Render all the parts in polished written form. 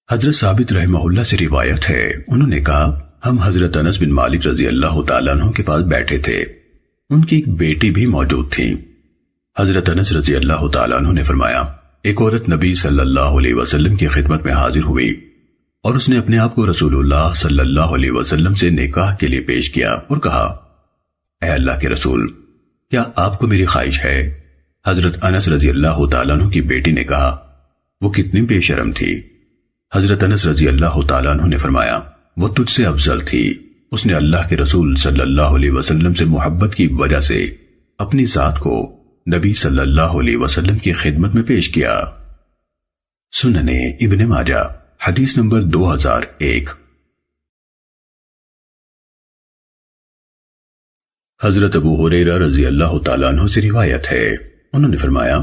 حضرت ثابت رحمہ اللہ سے روایت ہے، انہوں نے کہا ہم حضرت انس بن مالک رضی اللہ تعالیٰ عنہ کے پاس بیٹھے تھے، ان کی ایک بیٹی بھی موجود تھی۔ حضرت انس رضی اللہ تعالیٰ عنہ نے فرمایا، ایک عورت نبی صلی اللہ علیہ وسلم کی خدمت میں حاضر ہوئی اور اس نے اپنے آپ کو رسول اللہ صلی اللہ علیہ وسلم سے نکاح کے لیے پیش کیا اور کہا، اے اللہ کے رسول، کیا آپ کو میری خواہش ہے؟ حضرت انس رضی اللہ تعالیٰ عنہ کی بیٹی نے کہا، وہ کتنی بے شرم تھی۔ حضرت انس رضی اللہ تعالیٰ عنہ نے فرمایا، وہ تجھ سے افضل تھی، اس نے اللہ کے رسول صلی اللہ علیہ وسلم سے محبت کی وجہ سے اپنی ذات کو نبی صلی اللہ علیہ وسلم کی خدمت میں پیش کیا۔ سننے ابن ماجہ حدیث نمبر 2001۔ حضرت ابو ہریرہ رضی اللہ تعالیٰ عنہ سے روایت ہے، انہوں نے فرمایا،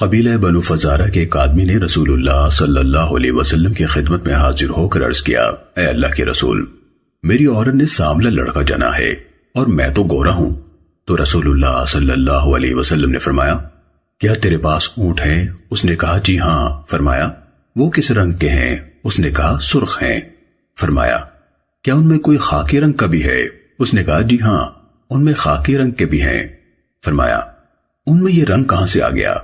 قبیلہ بنو فزارہ کے ایک آدمی نے رسول اللہ صلی اللہ علیہ وسلم کی خدمت میں حاضر ہو کر عرض کیا، اے اللہ کے رسول، میری عورت نے سانولا لڑکا جنا ہے اور میں تو گورا ہوں۔ تو رسول اللہ صلی اللہ علیہ وسلم نے فرمایا، کیا تیرے پاس اونٹ ہیں؟ اس نے کہا، جی ہاں۔ فرمایا، وہ کس رنگ کے ہیں؟ اس نے کہا، سرخ ہیں۔ فرمایا، کیا ان میں کوئی خاکی رنگ کا بھی ہے؟ اس نے کہا، جی ہاں، ان میں خاکی رنگ کے بھی ہیں۔ فرمایا، ان میں یہ رنگ کہاں سے آ گیا؟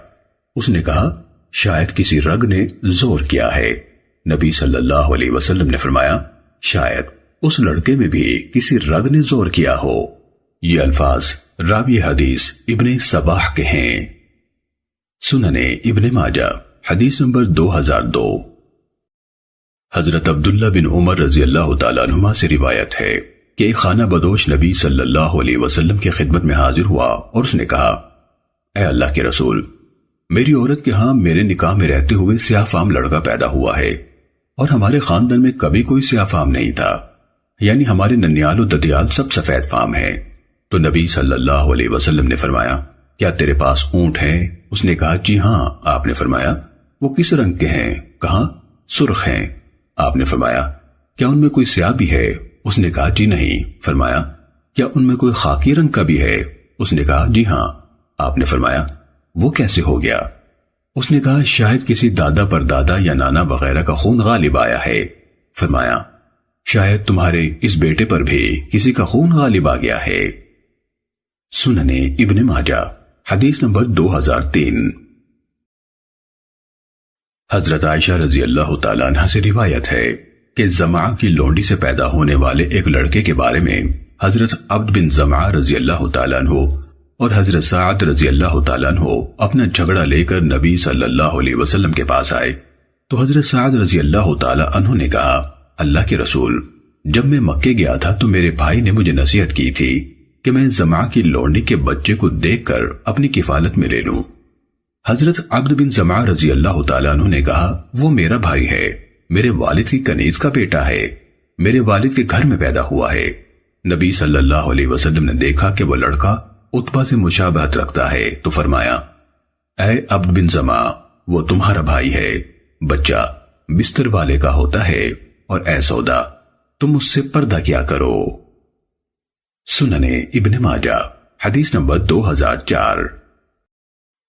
اس نے کہا، شاید کسی رگ نے زور کیا ہے۔ نبی صلی اللہ علیہ وسلم نے فرمایا، شاید اس لڑکے میں بھی کسی رگ نے زور کیا ہو۔ یہ الفاظ راوی حدیث ابن صباح کے ہیں۔ سننے ابن ماجہ حدیث نمبر 2002۔ حضرت عبداللہ بن عمر رضی اللہ تعالیٰ عنہما سے روایت ہے کہ ایک خانہ بدوش نبی صلی اللہ علیہ وسلم کی خدمت میں حاضر ہوا اور اس نے کہا، اے اللہ کے رسول، میری عورت کے ہاں میرے نکاح میں رہتے ہوئے سیاہ فام لڑکا پیدا ہوا ہے اور ہمارے خاندان میں کبھی کوئی سیاہ فام نہیں تھا، یعنی ہمارے ننیال و ددیال سب سفید فام ہیں۔ تو نبی صلی اللہ علیہ وسلم نے فرمایا، کیا تیرے پاس اونٹ ہیں؟ اس نے کہا، جی ہاں۔ آپ نے فرمایا، وہ کس رنگ کے ہیں؟ کہا، سرخ ہیں۔ آپ نے فرمایا، کیا ان میں کوئی سیاہ بھی ہے؟ اس نے کہا، جی نہیں۔ فرمایا، کیا ان میں کوئی خاکی رنگ کا بھی ہے؟ اس نے کہا، جی ہاں۔ آپ نے فرمایا، وہ کیسے ہو گیا؟ اس نے کہا، شاید کسی دادا پر دادا یا نانا وغیرہ کا خون غالب آیا ہے۔ فرمایا، شاید تمہارے اس بیٹے پر بھی کسی کا خون غالب آ گیا ہے۔ سننے ابن ماجہ حدیث نمبر 2003۔ حضرت عائشہ رضی اللہ تعالیٰ عنہ سے روایت ہے کہ زمعہ کی لونڈی سے پیدا ہونے والے ایک لڑکے کے بارے میں حضرت عبد بن زمعہ رضی اللہ تعالیٰ عنہ اور حضرت سعد رضی اللہ تعالیٰ عنہ اپنا جھگڑا لے کر نبی صلی اللہ علیہ وسلم کے پاس آئے تو حضرت سعد رضی اللہ تعالیٰ عنہ نے کہا، اللہ کے رسول، جب میں مکے گیا تھا تو میرے بھائی نے مجھے نصیحت کی تھی کہ میں زمعہ کی لونڈی کے بچے کو دیکھ کر اپنی کفالت میں لے لوں۔ حضرت عبد بن زمعہ رضی اللہ تعالیٰ عنہ نے کہا، وہ میرا بھائی ہے، میرے والد کی کنیز کا بیٹا ہے، میرے والد کے گھر میں پیدا ہوا ہے۔ نبی صلی اللہ علیہ وسلم نے دیکھا کہ وہ لڑکا عتبہ سے مشابہت رکھتا ہے تو فرمایا، اے عبد بن زمعہ، وہ تمہارا بھائی ہے، بچہ بستر والے کا ہوتا ہے، اور اے سودا، تم اس سے پردہ کیا کرو۔ سننے ابن ماجہ حدیث نمبر 2004۔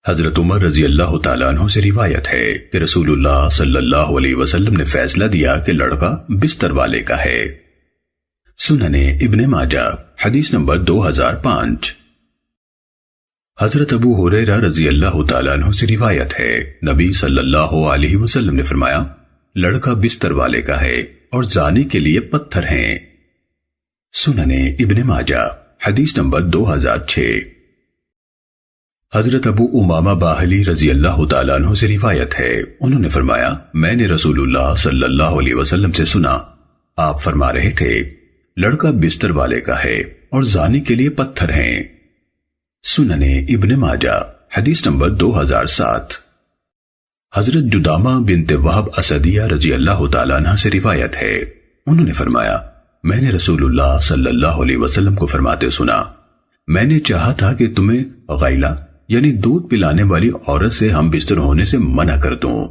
حضرت عمر رضی اللہ تعالیٰ عنہ سے روایت ہے کہ رسول اللہ صلی اللہ علیہ وسلم نے فیصلہ دیا کہ لڑکا بستر والے کا ہے۔ سننے ابن ماجہ حدیث نمبر 2005۔ حضرت ابو ہریرہ رضی اللہ تعالیٰ عنہ سے روایت ہے، نبی صلی اللہ علیہ وسلم نے فرمایا، لڑکا بستر والے کا ہے اور زانی کے لیے پتھر ہیں۔ سننے ابن ماجہ حدیث نمبر 2006۔ حضرت ابو امامہ باہلی رضی اللہ تعالیٰ عنہ سے روایت ہے، انہوں نے فرمایا، میں نے رسول اللہ صلی اللہ علیہ وسلم سے سنا، آپ فرما رہے تھے، لڑکا بستر والے کا ہے اور زانی کے لیے پتھر ہیں۔ سننے ابن ماجہ حدیث نمبر 2007۔ حضرت جدامہ بنت وہب اسدیہ رضی اللہ تعالیٰ عنہ سے روایت ہے، انہوں نے فرمایا، میں نے رسول اللہ صلی اللہ علیہ وسلم کو فرماتے سنا، میں نے چاہا تھا کہ تمہیں غیلہ یعنی دودھ پلانے والی عورت سے ہم بستر ہونے سے منع کر دوں۔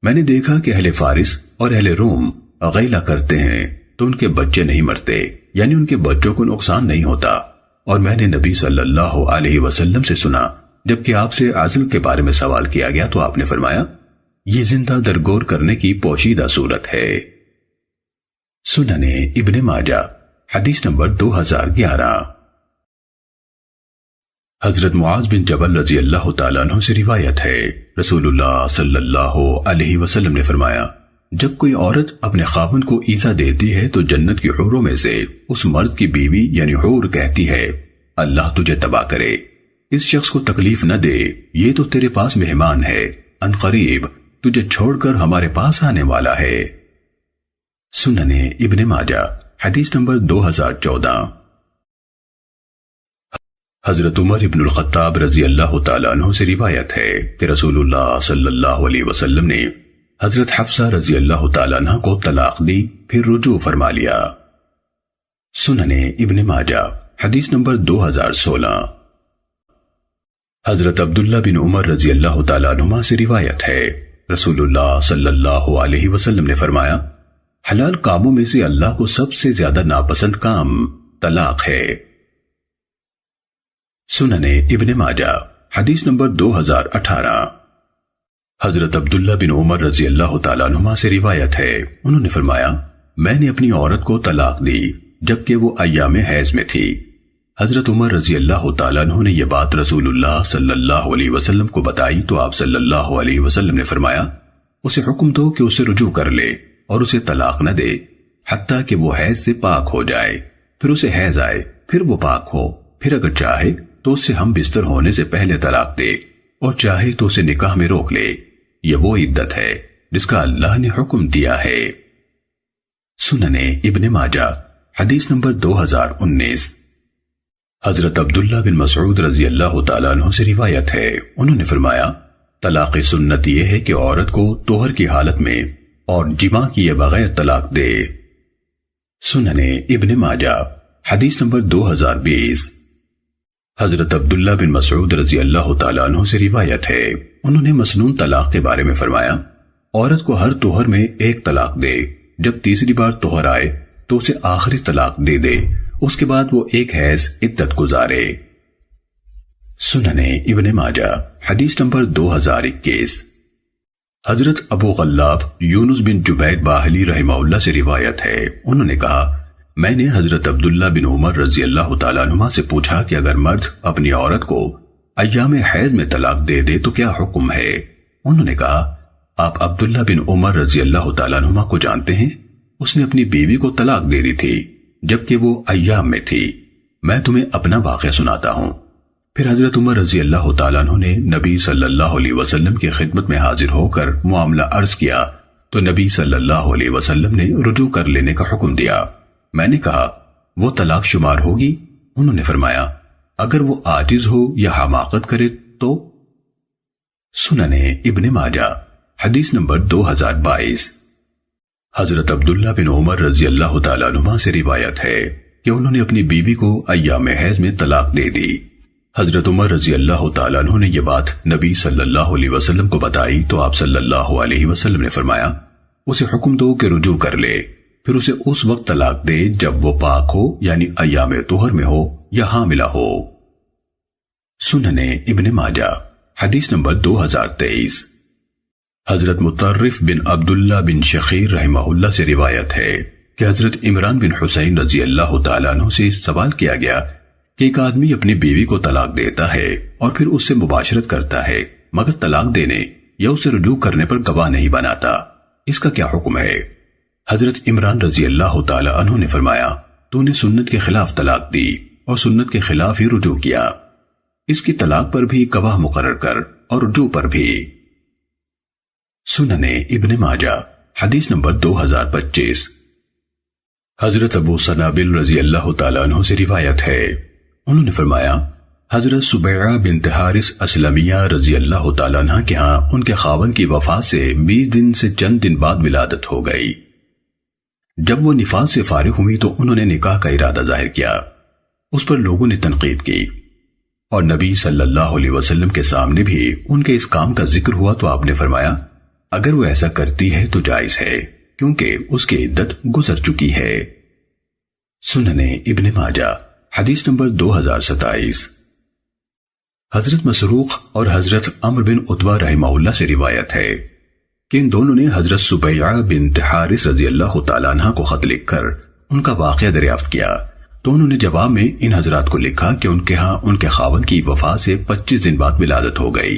میں نے دیکھا کہ اہل فارس اور اہل روم غیلہ کرتے ہیں تو ان کے بچے نہیں مرتے، یعنی ان کے بچوں کو نقصان نہیں ہوتا، اور میں نے نبی صلی اللہ علیہ وسلم سے سنا، جبکہ آپ سے عزل کے بارے میں سوال کیا گیا تو آپ نے فرمایا، یہ زندہ درگور کرنے کی پوشیدہ صورت ہے۔ سنن ابن ماجہ حدیث نمبر 2011۔ حضرت معاذ بن جبل رضی اللہ تعالیٰ عنہ سے روایت ہے، رسول اللہ صلی اللہ علیہ وسلم نے فرمایا، جب کوئی عورت اپنے خاوند کو ایذا دیتی ہے تو جنت کی حوروں میں سے اس مرد کی بیوی یعنی حور کہتی ہے، اللہ تجھے تباہ کرے، اس شخص کو تکلیف نہ دے، یہ تو تیرے پاس مہمان ہے، ان قریب تجھے چھوڑ کر ہمارے پاس آنے والا ہے۔ سنن ابن ماجہ حدیث نمبر 2014۔ حضرت عمر ابن الخطاب رضی اللہ تعالیٰ عنہ سے روایت ہے کہ رسول اللہ صلی اللہ علیہ وسلم نے حضرت حفصہ رضی اللہ تعالیٰ عنہ کو طلاق دی، پھر رجوع فرما لیا۔ سنن ابن ماجہ حدیث نمبر 2016۔ حضرت عبداللہ بن عمر رضی اللہ تعالیٰ عنہما سے روایت ہے، رسول اللہ صلی اللہ علیہ وسلم نے فرمایا، حلال کاموں میں سے اللہ کو سب سے زیادہ ناپسند کام طلاق ہے۔ سنن ابن ماجہ حدیث نمبر 2018۔ حضرت عبداللہ بن عمر رضی اللہ تعالیٰ عنہما سے روایت ہے، انہوں نے فرمایا، میں نے اپنی عورت کو طلاق دی جبکہ وہ ایام حیض میں تھی۔ حضرت عمر رضی اللہ تعالیٰ عنہ نے یہ بات رسول اللہ صلی اللہ علیہ وسلم کو بتائی تو آپ صلی اللہ علیہ وسلم نے فرمایا، اسے حکم دو کہ اسے رجوع کر لے اور اسے طلاق نہ دے حتیٰ کہ وہ حیض سے پاک ہو جائے، پھر اسے حیض آئے، پھر وہ پاک ہو، پھر اگر چاہے تو اس سے ہم بستر ہونے سے پہلے طلاق دے اور چاہے تو اسے نکاح میں روک لے، یہ وہ عدت ہے جس کا اللہ نے حکم دیا ہے۔ سنن ابن ماجہ حدیث نمبر 2019۔ حضرت عبداللہ بن مسعود رضی اللہ تعالیٰ عنہ سے روایت ہے، انہوں نے فرمایا، طلاق سنت یہ ہے کہ عورت کو طہر کی حالت میں اور جماع کیے بغیر طلاق دے۔ سنن ابن ماجہ حدیث نمبر 2020۔ حضرت عبداللہ بن مسعود رضی اللہ تعالیٰ عنہ سے روایت ہے، انہوں نے مسنون طلاق کے بارے میں فرمایا، عورت کو ہر طہر میں ایک طلاق دے، جب تیسری بار طہر آئے تو اسے آخری طلاق دے دے، اس کے بعد وہ ایک حیض عدت گزارے۔ سنن ابن ماجہ حدیث نمبر 2021۔ حضرت ابو غلاب یونس بن جبید باہلی رحمہ اللہ سے روایت ہے، انہوں نے کہا، میں نے حضرت عبداللہ بن عمر رضی اللہ تعالیٰ عنہما سے پوچھا کہ اگر مرد اپنی عورت کو ایام حیض میں طلاق دے دے تو کیا حکم ہے؟ انہوں نے کہا، آپ عبداللہ بن عمر رضی اللہ تعالیٰ عنہما کو جانتے ہیں، اس نے اپنی بیوی کو طلاق دے دی تھی جبکہ وہ ایام میں تھی، میں تمہیں اپنا واقعہ سناتا ہوں۔ پھر حضرت عمر رضی اللہ تعالیٰ عنہ نے نبی صلی اللہ علیہ وسلم کی خدمت میں حاضر ہو کر معاملہ عرض کیا تو نبی صلی اللہ علیہ وسلم نے رجوع کر لینے کا حکم دیا۔ میں نے کہا، وہ طلاق شمار ہوگی؟ انہوں نے فرمایا، اگر وہ عاجز ہو یا حماقت کرے تو۔ سنن ابن ماجہ حدیث نمبر 2022۔ حضرت عبداللہ بن عمر رضی اللہ تعالیٰ عنہما سے روایت ہے کہ انہوں نے اپنی بیوی کو ایام حیض میں طلاق دے دی۔ حضرت عمر رضی اللہ تعالیٰ عنہ نے یہ بات نبی صلی اللہ علیہ وسلم کو بتائی تو آپ صلی اللہ علیہ وسلم نے فرمایا، اسے حکم دو کہ رجوع کر لے، پھر اسے اس وقت طلاق دے جب وہ پاک ہو یعنی ایام طہر میں ہو یا حاملہ ہو۔ سنن ابن ماجہ حدیث نمبر 2023۔ حضرت مطرف بن عبداللہ بن شخیر رحمہ اللہ سے روایت ہے کہ حضرت عمران بن حسین رضی اللہ تعالیٰ عنہ سے سوال کیا گیا کہ ایک آدمی اپنی بیوی کو طلاق دیتا ہے اور پھر اس سے مباشرت کرتا ہے مگر طلاق دینے یا اسے رجوع کرنے پر گواہ نہیں بناتا، اس کا کیا حکم ہے؟ حضرت عمران رضی اللہ تعالیٰ عنہ نے فرمایا، تو نے سنت کے خلاف طلاق دی اور سنت کے خلاف ہی رجوع کیا، اس کی طلاق پر بھی گواہ مقرر کر اور رجوع پر بھی۔ سنن ابن ماجہ حدیث نمبر 2025۔ حضرت ابو سنابل رضی اللہ تعالیٰ عنہ سے روایت ہے، انہوں نے فرمایا، حضرت سبیعہ بنت حارث اسلمیہ رضی اللہ تعالیٰ عنہ کے ہاں ان کے خاوند کی وفات سے 20 دن سے چند دن بعد ولادت ہو گئی۔ جب وہ نفاس سے فارغ ہوئی تو انہوں نے نکاح کا ارادہ ظاہر کیا، اس پر لوگوں نے تنقید کی اور نبی صلی اللہ علیہ وسلم کے سامنے بھی ان کے اس کام کا ذکر ہوا تو آپ نے فرمایا، اگر وہ ایسا کرتی ہے تو جائز ہے کیونکہ اس کی عدت گزر چکی ہے۔ سنن ابن ماجہ حدیث نمبر 2027۔ حضرت مسروق اور حضرت عمرو بن عتبہ رحمہ اللہ سے روایت ہے کہ ان دونوں نے حضرت سبیعہ بنت حارث رضی اللہ تعالیٰ عنہ کو خط لکھ کر ان کا واقعہ دریافت کیا تو انہوں نے جواب میں ان حضرات کو لکھا کہ ان کے ہاں ان کے خاوند کی وفات سے 25 دن بعد ولادت ہو گئی۔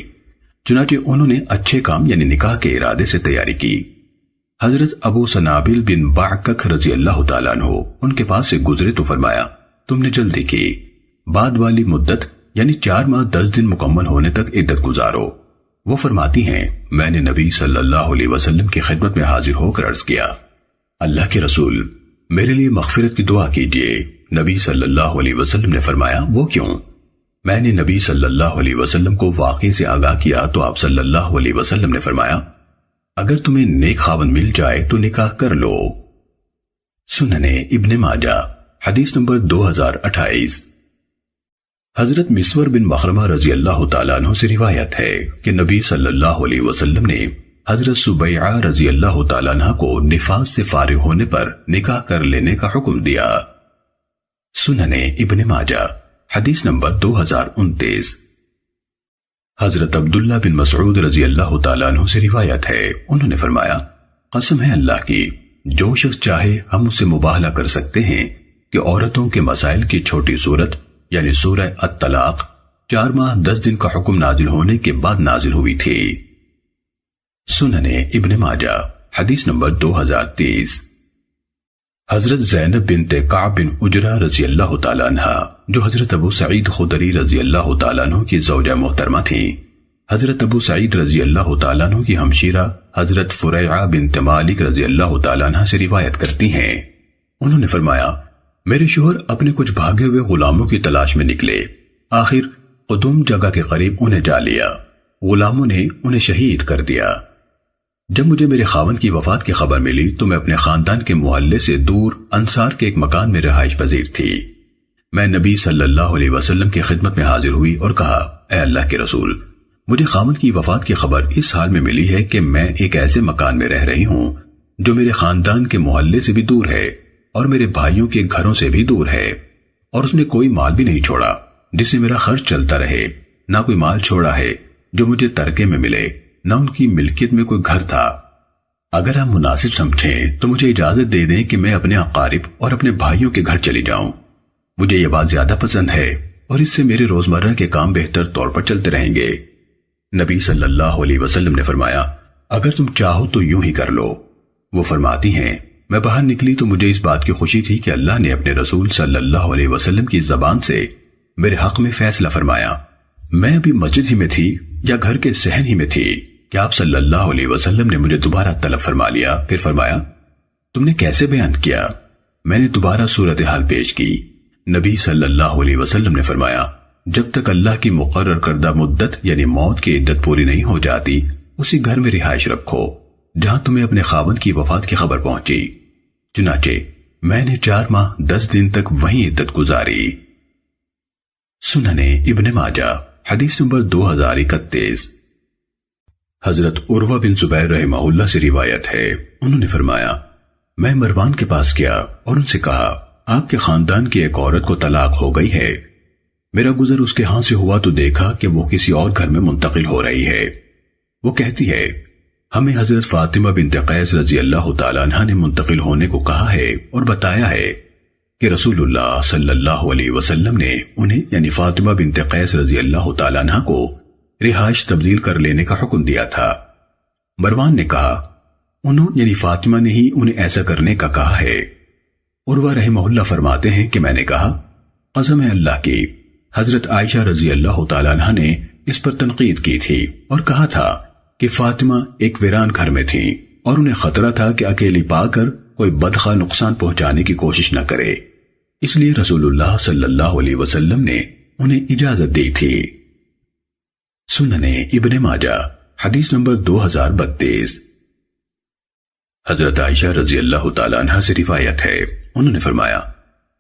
چنانچہ انہوں نے اچھے کام یعنی نکاح کے ارادے سے تیاری کی۔ حضرت ابو سنابل بن بعکک رضی اللہ تعالیٰ عنہ ان کے پاس سے گزرے تو فرمایا تم نے جلدی کی، بعد والی مدت یعنی 4 ماہ 10 دن مکمل ہونے تک عدت گزارو۔ وہ فرماتی ہیں میں نے نبی صلی اللہ علیہ وسلم کی خدمت میں حاضر ہو کر عرض کیا اللہ کے رسول میرے لیے مغفرت کی دعا کیجیے۔ نبی صلی اللہ علیہ وسلم نے فرمایا وہ کیوں؟ میں نے نبی صلی اللہ علیہ وسلم کو واقعے سے آگاہ کیا تو آپ صلی اللہ علیہ وسلم نے فرمایا اگر تمہیں نیک خاوند مل جائے تو نکاح کر لو۔ سنن ابن ماجہ حدیث نمبر 2028۔ حضرت مسور بن مخرمہ رضی اللہ تعالیٰ عنہ سے روایت ہے کہ نبی صلی اللہ علیہ وسلم نے حضرت سبیعہ رضی اللہ تعالیٰ عنہ کو نفاس سے فارغ ہونے پر نکاح کر لینے کا حکم دیا۔ سنن ابن ماجہ حدیث نمبر 2029۔ حضرت عبداللہ بن مسعود رضی اللہ تعالیٰ عنہ سے روایت ہے انہوں نے فرمایا قسم ہے اللہ کی جو شخص چاہے ہم اس سے مباہلہ کر سکتے ہیں کہ عورتوں کے مسائل کی چھوٹی صورت یعنی سورہ الطلاق 4 ماہ 10 دن کا حکم نازل ہونے کے بعد نازل ہوئی تھی۔ سنن ابن ماجہ حدیث نمبر 2030۔ حضرت زینب بنت کعب بن عجرہ رضی اللہ تعالیٰ عنہ جو حضرت ابو سعید خدری رضی اللہ تعالیٰ عنہ کی زوجہ محترمہ تھیں، حضرت ابو سعید رضی اللہ تعالیٰ عنہ کی ہمشیرہ حضرت فریعہ بنت مالک رضی اللہ تعالیٰ عنہ سے روایت کرتی ہیں انہوں نے فرمایا میرے شوہر اپنے کچھ بھاگے ہوئے غلاموں کی تلاش میں نکلے، آخر قدوم جگہ کے قریب انہیں جا لیا، غلاموں نے انہیں شہید کر دیا۔ جب مجھے میرے خاوند کی وفات کی خبر ملی تو میں اپنے خاندان کے محلے سے دور انصار کے ایک مکان میں رہائش پذیر تھی۔ میں نبی صلی اللہ علیہ وسلم کی خدمت میں حاضر ہوئی اور کہا اے اللہ کے رسول مجھے خاوند کی وفات کی خبر اس حال میں ملی ہے کہ میں ایک ایسے مکان میں رہ رہی ہوں جو میرے خاندان کے محلے سے بھی دور ہے اور میرے بھائیوں کے گھروں سے بھی دور ہے، اور اس نے کوئی مال بھی نہیں چھوڑا جس سے میرا خرچ چلتا رہے، نہ کوئی مال چھوڑا ہے جو مجھے ترکے میں ملے، نہ ان کی ملکیت میں کوئی گھر تھا۔ اگر آپ مناسب سمجھیں تو مجھے اجازت دے دیں کہ میں اپنے اقارب اور اپنے بھائیوں کے گھر چلی جاؤں، مجھے یہ بات زیادہ پسند ہے اور اس سے میرے روزمرہ کے کام بہتر طور پر چلتے رہیں گے۔ نبی صلی اللہ علیہ وسلم نے فرمایا اگر تم چاہو تو یوں ہی کر لو۔ وہ فرماتی ہیں میں باہر نکلی تو مجھے اس بات کی خوشی تھی کہ اللہ نے اپنے رسول صلی اللہ علیہ وسلم کی زبان سے میرے حق میں فیصلہ فرمایا۔ میں ابھی مسجد ہی میں تھی یا گھر کے صحن ہی میں تھی کہ آپ صلی اللہ علیہ وسلم نے مجھے دوبارہ طلب فرما لیا، پھر فرمایا تم نے کیسے بیان کیا؟ میں نے دوبارہ صورتحال پیش کی۔ نبی صلی اللہ علیہ وسلم نے فرمایا جب تک اللہ کی مقرر کردہ مدت یعنی موت کی عدت پوری نہیں ہو جاتی اسی گھر میں رہائش رکھو جہاں تمہیں اپنے خاوند کی وفات کی خبر پہنچی۔ چنانچہ میں نے 4 ماہ 10 دن تک وہیں عدت گزاری۔ سنن ابن ماجہ حدیث نمبر 2031۔ حضرت عروہ بن زبیر رحمہ اللہ سے روایت ہے انہوں نے فرمایا میں مروان کے پاس گیا اور ان سے کہا آپ کے خاندان کی ایک عورت کو طلاق ہو گئی ہے، میرا گزر اس کے ہاں سے ہوا تو دیکھا کہ وہ کسی اور گھر میں منتقل ہو رہی ہے۔ وہ کہتی ہے ہمیں حضرت فاطمہ بنت قیس رضی اللہ تعالیٰ عنہ نے منتقل ہونے کو کہا ہے اور بتایا ہے کہ رسول اللہ صلی اللہ علیہ وسلم نے انہیں یعنی فاطمہ بنت قیس رضی اللہ تعالیٰ عنہ کو رہائش تبدیل کر لینے کا حکم دیا تھا۔ مروان نے کہا انہوں یعنی فاطمہ نے ہی انہیں ایسا کرنے کا کہا ہے۔ عروہ رحمہ اللہ فرماتے ہیں کہ میں نے کہا قسم ہے اللہ کی حضرت عائشہ رضی اللہ تعالیٰ عنہ نے اس پر تنقید کی تھی اور کہا تھا کہ فاطمہ ایک ویران گھر میں تھیں اور انہیں خطرہ تھا کہ اکیلی پا کر کوئی بدخواہ نقصان پہنچانے کی کوشش نہ کرے، اس لیے رسول اللہ صلی اللہ علیہ وسلم نے انہیں اجازت دی تھی۔ سنن ابن ماجہ حدیث نمبر 2032۔ حضرت عائشہ رضی اللہ تعالیٰ عنہ سے روایت ہے انہوں نے فرمایا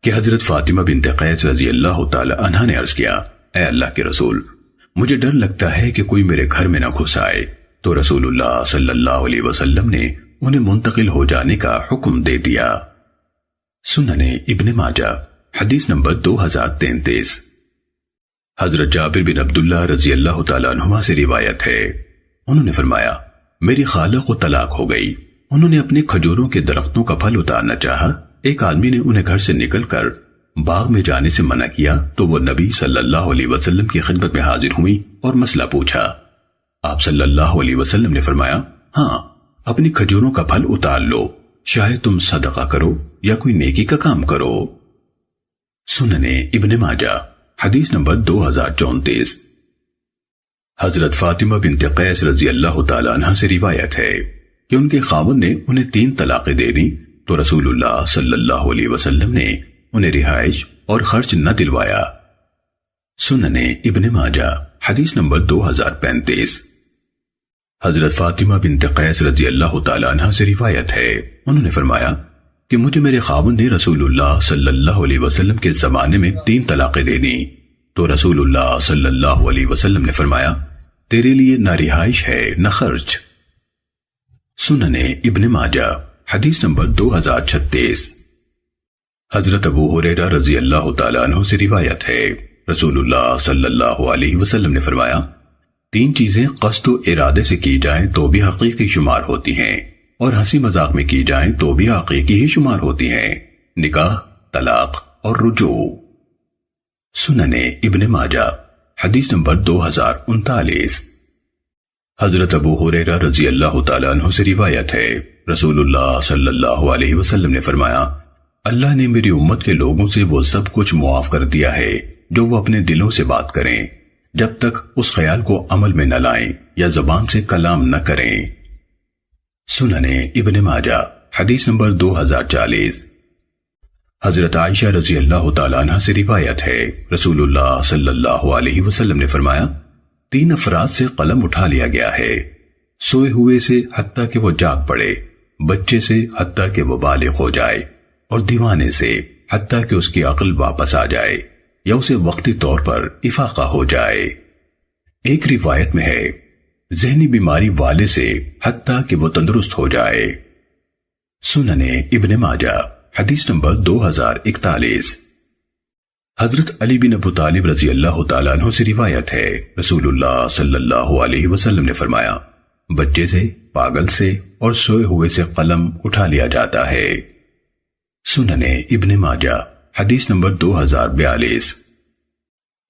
کہ حضرت فاطمہ بنت قیس رضی اللہ تعالیٰ عنہ نے عرض کیا اے اللہ کے رسول مجھے ڈر لگتا ہے کہ کوئی میرے گھر میں نہ گھس آئے، تو رسول اللہ صلی اللہ علیہ وسلم نے انہیں منتقل ہو جانے کا حکم دے دیا۔ سنن ابن ماجہ حدیث نمبر 2033۔ حضرت جابر بن عبداللہ رضی اللہ تعالیٰ عنہما سے روایت ہے انہوں نے فرمایا میری خالہ کو طلاق ہو گئی۔ انہوں نے اپنے کھجوروں کے درختوں کا پھل اتارنا چاہا۔ ایک آدمی نے انہیں گھر سے نکل کر باغ میں جانے سے منع کیا تو وہ نبی صلی اللہ علیہ وسلم کی خدمت میں حاضر ہوئی اور مسئلہ پوچھا۔ آپ صلی اللہ علیہ وسلم نے فرمایا، ہاں، اپنی کھجوروں کا پھل اتار لو، شاید تم صدقہ کرو یا کوئی نیکی کا کام کرو۔ سننے ابن ماجہ حدیث نمبر 2034۔ حضرت فاطمہ بنت قیس رضی اللہ تعالیٰ عنہ سے روایت ہے کہ ان کے خاوند نے انہیں 3 طلاقیں دے دیں تو رسول اللہ صلی اللہ علیہ وسلم نے انہیں رہائش اور خرچ نہ دلوایا۔ سننے ابن ماجہ حدیث نمبر 2035۔ حضرت فاطمہ بنت قیس رضی اللہ تعالیٰ عنہ سے روایت ہے، انہوں نے فرمایا کہ مجھے میرے خاوند نے رسول اللہ صلی اللہ علیہ وسلم کے زمانے میں 3 طلاقیں دے دیں تو رسول اللہ صلی اللہ علیہ وسلم نے فرمایا، تیرے لیے نہ رہائش ہے نہ خرچ۔ سننے ابن ماجہ حدیث نمبر 2036۔ حضرت ابو ہریرہ رضی اللہ تعالیٰ عنہ سے روایت ہے، رسول اللہ صلی اللہ علیہ وسلم نے فرمایا، 3 چیزیں قصد و ارادے سے کی جائیں تو بھی حقیقی شمار ہوتی ہیں اور ہنسی مذاق میں کی جائیں تو بھی حقیقی ہی شمار ہوتی ہیں، نکاح، طلاق اور رجوع۔ سننے ابن ماجہ حدیث نمبر 2039۔ حضرت ابو ہریرہ رضی اللہ تعالیٰ عنہ سے روایت ہے، رسول اللہ صلی اللہ علیہ وسلم نے فرمایا، اللہ نے میری امت کے لوگوں سے وہ سب کچھ معاف کر دیا ہے جو وہ اپنے دلوں سے بات کریں جب تک اس خیال کو عمل میں نہ لائیں یا زبان سے کلام نہ کریں۔ سننے ابن ماجہ حدیث نمبر 2040۔ حضرت عائشہ رضی اللہ تعالیٰ عنہ سے روایت ہے، رسول اللہ صلی اللہ علیہ وسلم نے فرمایا، 3 افراد سے قلم اٹھا لیا گیا ہے، سوئے ہوئے سے حتیٰ کہ وہ جاگ پڑے، بچے سے حتیٰ کہ وہ بالغ ہو جائے، اور دیوانے سے حتیٰ کہ اس کی عقل واپس آ جائے یا اسے وقتی طور پر افاقہ ہو جائے۔ ایک روایت میں ہے، ذہنی بیماری والے سے حتیٰ کہ وہ تندرست ہو جائے۔ سننے ابن ماجہ حدیث نمبر 2041۔ حضرت علی بن ابو طالب رضی اللہ تعالیٰ عنہ سے روایت ہے، رسول اللہ صلی اللہ علیہ وسلم نے فرمایا، بچے سے، پاگل سے اور سوئے ہوئے سے قلم اٹھا لیا جاتا ہے۔ سننے ابن ماجہ حدیث نمبر 2042۔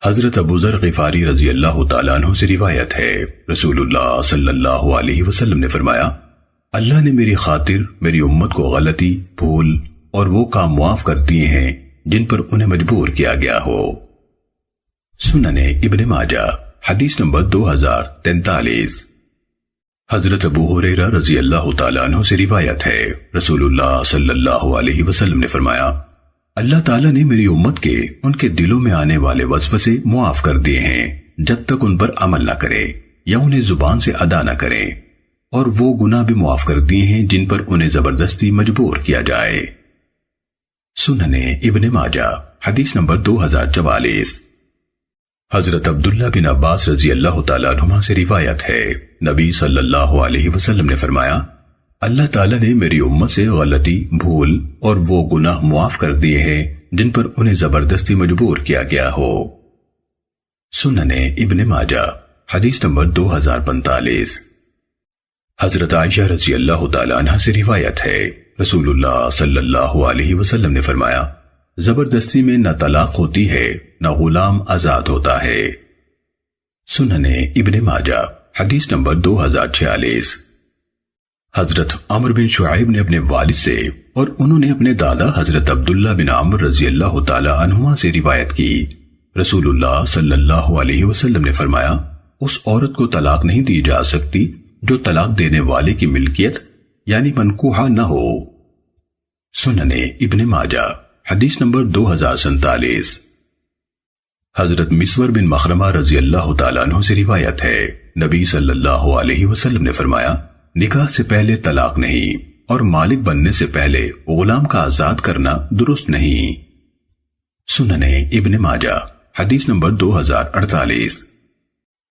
حضرت ابو ذر غفاری رضی اللہ تعالیٰ عنہ سے روایت ہے، رسول اللہ صلی اللہ علیہ وسلم نے فرمایا، اللہ نے میری خاطر میری امت کو غلطی، بھول اور وہ کام معاف کر دیے ہیں جن پر انہیں مجبور کیا گیا ہو۔ سننے ابن ماجہ حدیث نمبر 2043۔ حضرت ابو ہریرہ رضی اللہ تعالیٰ عنہ سے روایت ہے، رسول اللہ صلی اللہ علیہ وسلم نے فرمایا، اللہ تعالیٰ نے میری امت کے ان کے دلوں میں آنے والے وسوسے معاف کر دیے ہیں جب تک ان پر عمل نہ کرے یا انہیں زبان سے ادا نہ کرے، اور وہ گناہ بھی معاف کر دیے ہیں جن پر انہیں زبردستی مجبور کیا جائے۔ سننے ابن ماجہ حدیث نمبر 2044۔ حضرت عبداللہ بن عباس رضی اللہ تعالیٰ عنہما سے روایت ہے، نبی صلی اللہ علیہ وسلم نے فرمایا، اللہ تعالیٰ نے میری امت سے غلطی، بھول اور وہ گناہ معاف کر دیے ہیں جن پر انہیں زبردستی مجبور کیا گیا ہو۔ سننے ابن ماجہ حدیث نمبر 2045۔ حضرت عائشہ رضی اللہ تعالیٰ عنہ سے روایت ہے، رسول اللہ صلی اللہ علیہ وسلم نے فرمایا، زبردستی میں نہ طلاق ہوتی ہے نہ غلام آزاد ہوتا ہے۔ سننے ابن ماجہ حدیث نمبر 2046۔ حضرت عمر بن شعیب نے اپنے والد سے اور انہوں نے اپنے دادا حضرت عبداللہ بن عمر رضی اللہ تعالی عنہما سے روایت کی، رسول اللہ صلی اللہ علیہ وسلم نے فرمایا، اس عورت کو طلاق نہیں دی جا سکتی جو طلاق دینے والے کی ملکیت یعنی منکوحہ نہ ہو۔ سننے ابن ماجہ حدیث نمبر 2047۔ حضرت مسور بن مخرمہ رضی اللہ تعالیٰ عنہ سے روایت ہے، نبی صلی اللہ علیہ وسلم نے فرمایا، نکاح سے پہلے طلاق نہیں اور مالک بننے سے پہلے غلام کا آزاد کرنا درست نہیں۔ سننے ابن ماجہ حدیث نمبر 2048۔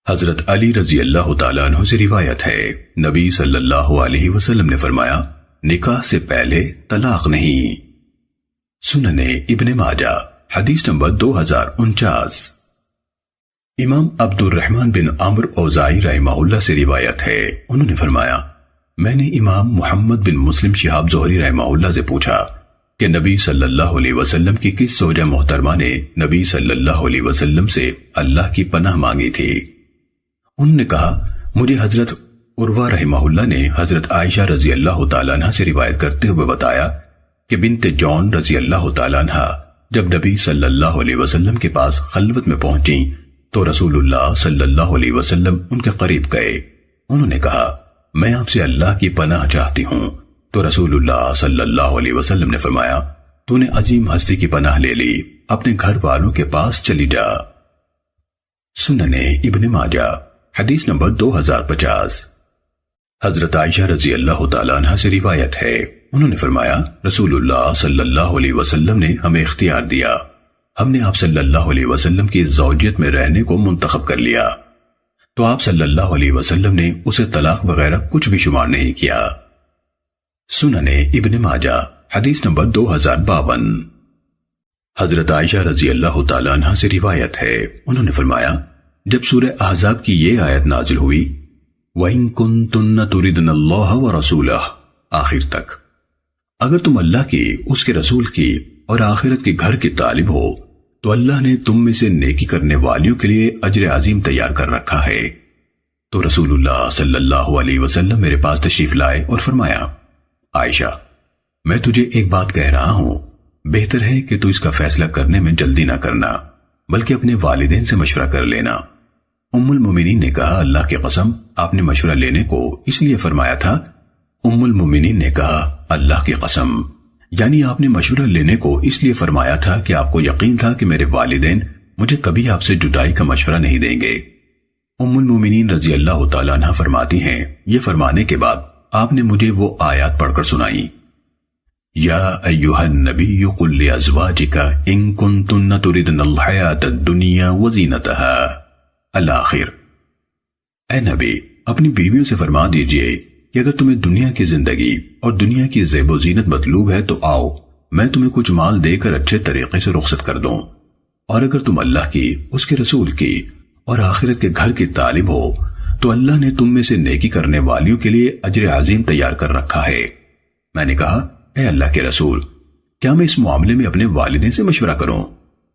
حضرت علی رضی اللہ تعالیٰ عنہ سے روایت ہے، نبی صلی اللہ علیہ وسلم نے فرمایا، نکاح سے پہلے طلاق نہیں۔ سننے ابن ماجہ حدیث نمبر 2049۔ امام عبد الرحمن بن عمرو اوزاعی رحمہ اللہ سے روایت ہے، انہوں نے فرمایا میں نے امام محمد بن مسلم شہاب زہری رحمہ اللہ سے پوچھا کہ نبی صلی اللہ علیہ وسلم کی کس زوجہ محترمہ نے نبی صلی اللہ علیہ وسلم سے اللہ کی پناہ مانگی تھی؟ انہوں نے کہا مجھے حضرت عروہ رحمہ اللہ نے حضرت عائشہ رضی اللہ تعالیٰ عنہ سے روایت کرتے ہوئے بتایا کہ بنت جون رضی اللہ تعالیٰ عنہ جب نبی صلی اللہ علیہ وسلم کے پاس خلوت میں پہنچی تو رسول اللہ صلی اللہ علیہ وسلم ان کے قریب گئے۔ انہوں نے کہا میں آپ سے اللہ کی پناہ چاہتی ہوں، تو رسول اللہ صلی اللہ علیہ وسلم نے فرمایا تو نے عظیم ہستی کی پناہ لے لی، اپنے گھر والوں کے پاس چلی جا۔ سنن ابن ماجہ حدیث نمبر 2050۔ حضرت عائشہ رضی اللہ تعالیٰ عنہ سے روایت ہے، انہوں نے فرمایا رسول اللہ صلی اللہ علیہ وسلم نے ہمیں اختیار دیا، ہم نے آپ صلی اللہ علیہ وسلم کی زوجیت میں رہنے کو منتخب کر لیا، تو آپ صلی اللہ علیہ وسلم نے اسے طلاق وغیرہ کچھ بھی شمار نہیں کیا۔ سنن ابن ماجہ حدیث نمبر 2052۔ حضرت عائشہ رضی اللہ تعالیٰ عنہ سے روایت ہے، انہوں نے فرمایا جب سورہ احزاب کی یہ آیت نازل ہوئی وَإِن كُنتُنَّ تُرِدْنَ اللَّهَ وَرَسُولَهُ آخر تک، اگر تم اللہ کی، اس کے رسول کی اور آخرت کے گھر کی طالب ہو تو اللہ نے تم میں سے نیکی کرنے والیوں کے لیے اجر عظیم تیار کر رکھا ہے۔ تو رسول اللہ صلی اللہ علیہ وسلم میرے پاس تشریف لائے اور فرمایا عائشہ میں تجھے ایک بات کہہ رہا ہوں، بہتر ہے کہ تو اس کا فیصلہ کرنے میں جلدی نہ کرنا بلکہ اپنے والدین سے مشورہ کر لینا۔ ام المومنین نے کہا اللہ کی قسم آپ نے مشورہ لینے کو اس لیے فرمایا تھا؟ ام المومنین نے کہا اللہ کی قسم یعنی آپ نے مشورہ لینے کو اس لیے فرمایا تھا کہ آپ کو یقین تھا کہ میرے والدین مجھے کبھی آپ سے جدائی کا مشورہ نہیں دیں گے۔ ام المومنین رضی اللہ تعالیٰ عنہ فرماتی ہیں یہ فرمانے کے بعد آپ نے مجھے وہ آیات پڑھ کر سنائی یا ایھا النبی قل لازواجک ان کنتن تردن الحیاۃ الدنیا وزینتها الآخر، اے نبی اپنی بیویوں سے فرما دیجئے کہ اگر تمہیں دنیا کی زندگی اور دنیا کی زیب و زینت مطلوب ہے تو آؤ میں تمہیں کچھ مال دے کر اچھے طریقے سے رخصت کر دوں، اور اگر تم اللہ کی، اس کے رسول کی اور آخرت کے گھر کی طالب ہو تو اللہ نے تم میں سے نیکی کرنے والیوں کے لیے اجر عظیم تیار کر رکھا ہے۔ میں نے کہا اے اللہ کے رسول کیا میں اس معاملے میں اپنے والدین سے مشورہ کروں؟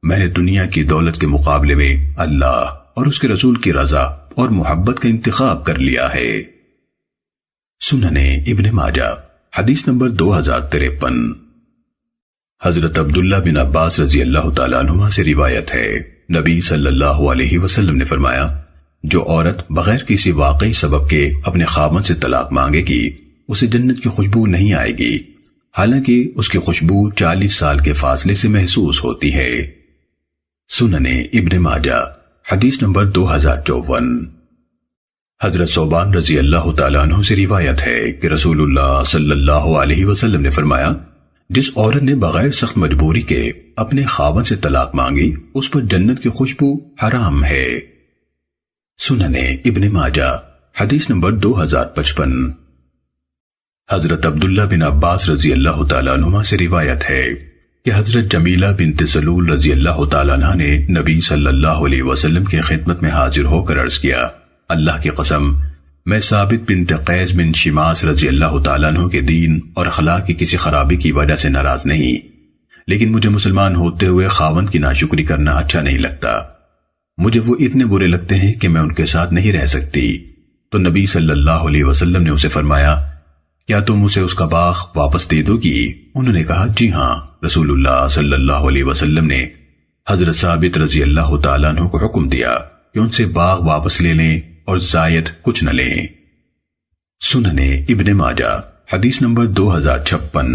میں نے دنیا کی دولت کے مقابلے میں اللہ اور اس کے رسول کی رضا اور محبت کا انتخاب کر لیا ہے۔ سنن ابن ماجہ حدیث نمبر 2053۔ حضرت عبداللہ بن عباس رضی اللہ تعالیٰ عنہما سے روایت ہے نبی صلی اللہ علیہ وسلم نے فرمایا جو عورت بغیر کسی واقعی سبب کے اپنے خاوند سے طلاق مانگے گی اسے جنت کی خوشبو نہیں آئے گی، حالانکہ اس کی خوشبو 40 سال کے فاصلے سے محسوس ہوتی ہے۔ سنن ابن ماجہ حدیث نمبر 2054۔ حضرت ثوبان رضی اللہ تعالیٰ عنہ سے روایت ہے کہ رسول اللہ صلی اللہ علیہ وسلم نے فرمایا جس عورت نے بغیر سخت مجبوری کے اپنے خاوند سے طلاق مانگی اس پر جنت کی خوشبو حرام ہے۔ سنن ابن ماجہ حدیث نمبر 2055۔ حضرت عبداللہ بن عباس رضی اللہ تعالیٰ عنہما سے روایت ہے کہ حضرت جمیلہ بنت سلول رضی اللہ تعالیٰ عنہ نے نبی صلی اللہ علیہ وسلم کی خدمت میں حاضر ہو کر عرض کیا اللہ کی قسم میں ثابت بنت قیس بن شماس رضی اللہ تعالیٰ عنہ کے دین اور اخلاق کی کسی خرابی کی وجہ سے ناراض نہیں، لیکن مجھے مسلمان ہوتے ہوئے خاوند کی ناشکری کرنا اچھا نہیں لگتا، مجھے وہ اتنے برے لگتے ہیں کہ میں ان کے ساتھ نہیں رہ سکتی۔ تو نبی صلی اللہ علیہ وسلم نے اسے فرمایا کیا تم اسے اس کا باغ واپس دے دو گی؟ انہوں نے کہا جی ہاں۔ رسول اللہ صلی اللہ علیہ وسلم نے حضرت ثابت رضی اللہ تعالیٰ عنہ کو حکم دیا کہ ان سے باغ واپس لے لیں اور زائد کچھ نہ لیں۔ سنن ابن ماجہ حدیث نمبر 2056۔